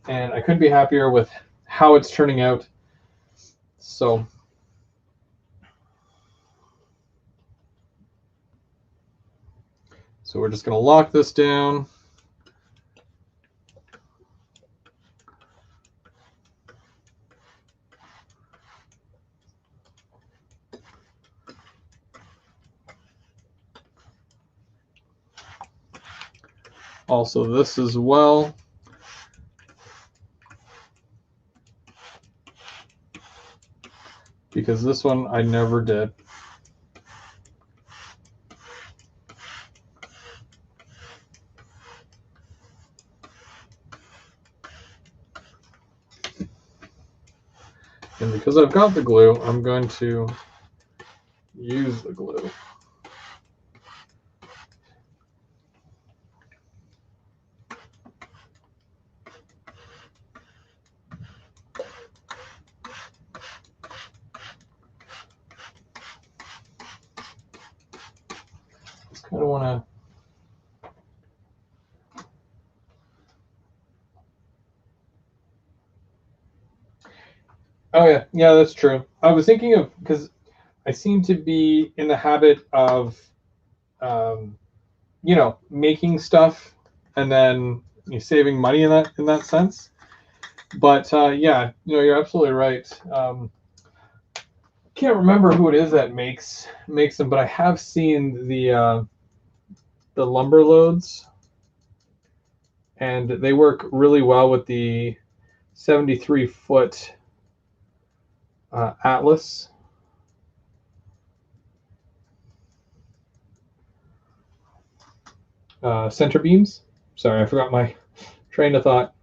And I couldn't be happier with how it's turning out. So we're just going to lock this down. Also this as well. Because this one I never did. And because I've got the glue, I'm going to use the glue. Just kind of want to Oh yeah, that's true. I was thinking of, because I seem to be in the habit of, making stuff and then saving money in that sense. But yeah, you're absolutely right. Can't remember who it is that makes them, but I have seen the lumber loads, and they work really well with the 73-foot Atlas. Center beams. Sorry, I forgot my train of thought.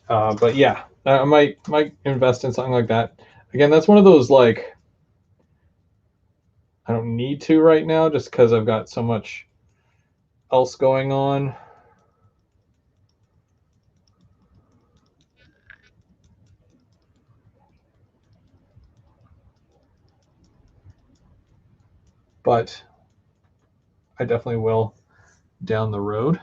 But yeah, I might invest in something like that. Again, that's one of those, like, I don't need to right now just because I've got so much else going on. But I definitely will down the road.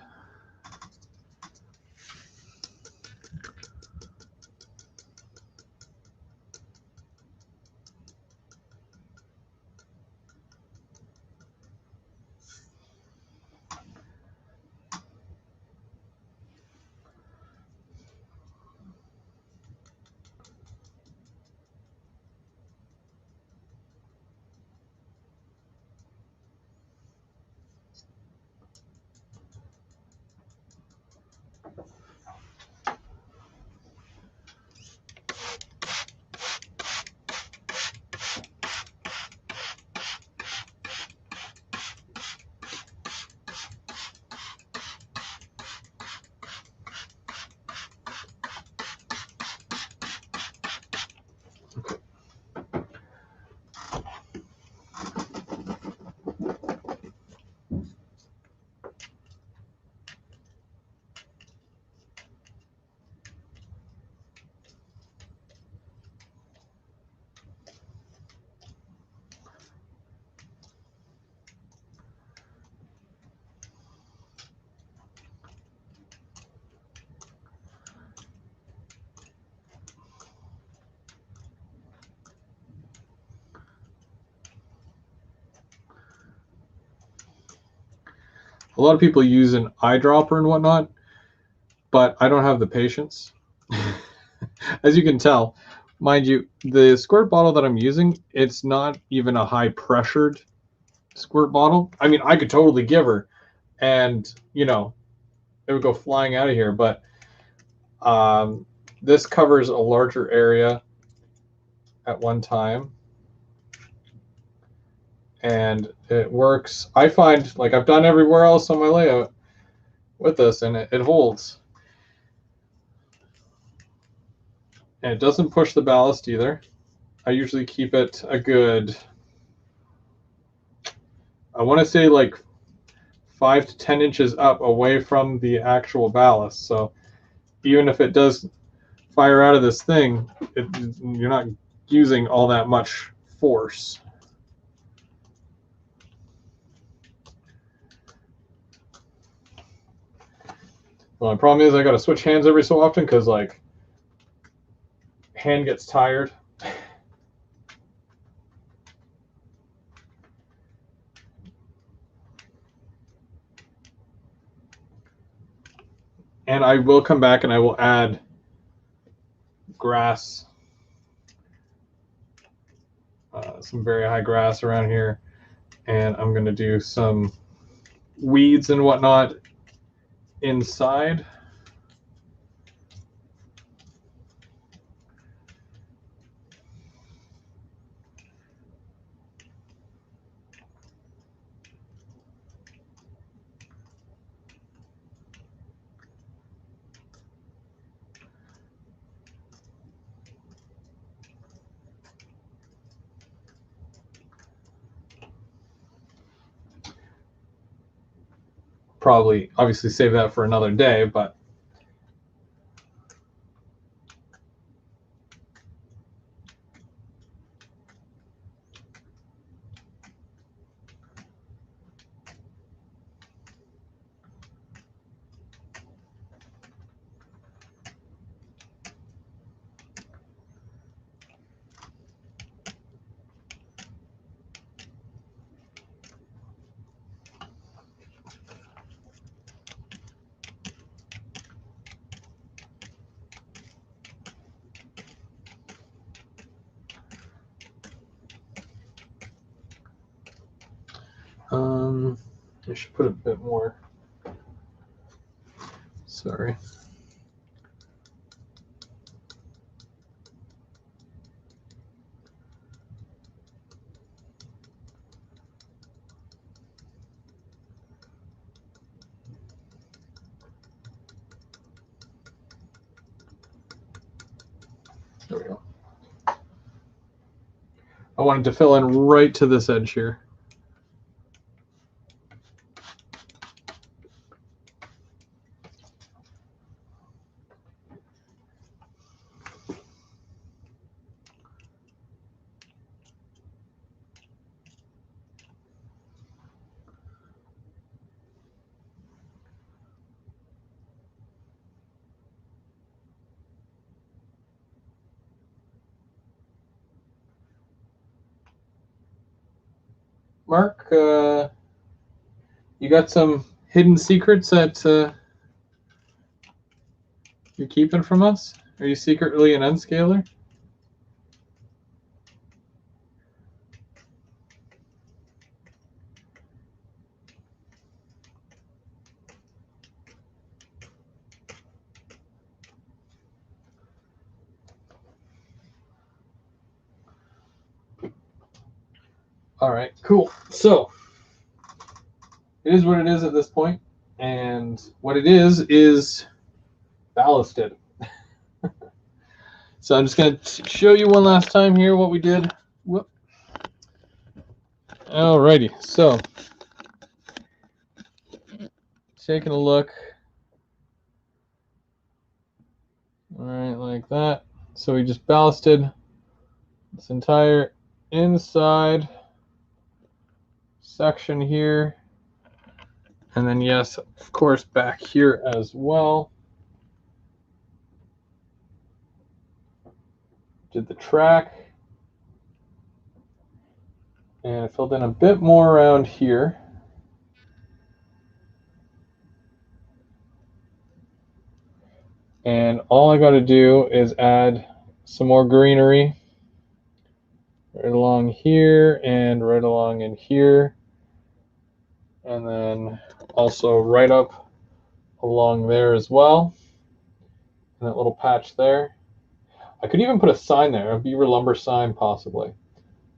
A lot of people use an eyedropper and whatnot, but I don't have the patience. As you can tell, mind you, the squirt bottle that I'm using, it's not even a high pressured squirt bottle. I mean, I could totally give her, and it would go flying out of here. But this covers a larger area at one time, and it works. I find, like, I've done everywhere else on my layout with this, and it holds. And it doesn't push the ballast either. I usually keep it a good, I want to say like 5 to 10 inches up away from the actual ballast. So even if it does fire out of this thing, you're not using all that much force. Well, the problem is I got to switch hands every so often because, like, hand gets tired. And I will come back and I will add grass, some very high grass around here. And I'm going to do some weeds and whatnot inside. Probably, obviously, save that for another day, but I should put a bit more. Sorry. There we go. I wanted to fill in right to this edge here. Mark, you got some hidden secrets that you're keeping from us? Are you secretly an unscaler? All right, cool. So it is what it is at this point, and what it is ballasted. So I'm just going to show you one last time here what we did. Whoop. Alrighty, so taking a look. All right, like that. So we just ballasted this entire inside section here. And then, yes, of course, back here as well. Did the track. And I filled in a bit more around here. And all I got to do is add some more greenery right along here and right along in here. And then also right up along there as well. And that little patch there. I could even put a sign there, a Beaver Lumber sign possibly.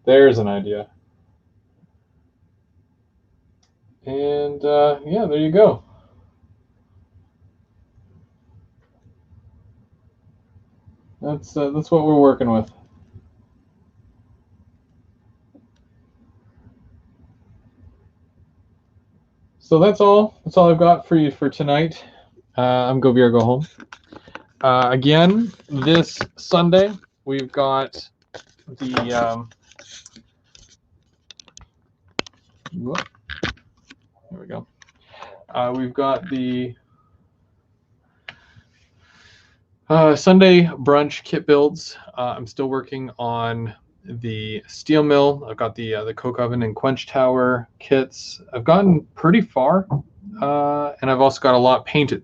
There's an idea. And yeah, there you go. That's what we're working with. So that's all. That's all I've got for you for tonight. I'm Go Beer Go Home. Again, this Sunday we've got the there we go. We've got the Sunday brunch kit builds. I'm still working on the steel mill. I've got the coke oven and quench tower kits. I've gotten pretty far, and I've also got a lot painted.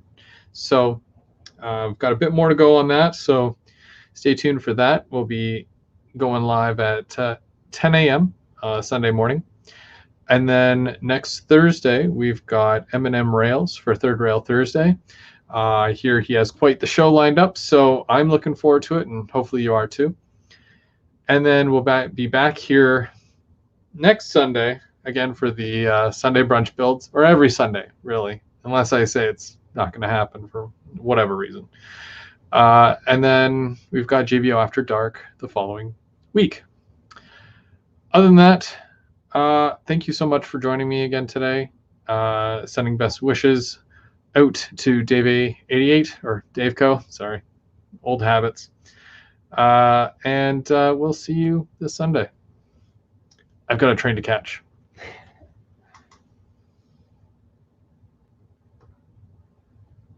So I've got a bit more to go on that. So stay tuned for that. We'll be going live at 10 a.m. Sunday morning. And then next Thursday, we've got M&M Rails for Third Rail Thursday. I hear he has quite the show lined up, so I'm looking forward to it, and hopefully you are too. And then we'll be back here next Sunday, again for the Sunday brunch builds, or every Sunday, really, unless I say it's not going to happen for whatever reason. And then we've got JBO After Dark the following week. Other than that, thank you so much for joining me again today. Sending best wishes out to Dave88 or Daveco. Sorry, old habits. And we'll see you this Sunday. I've got a train to catch.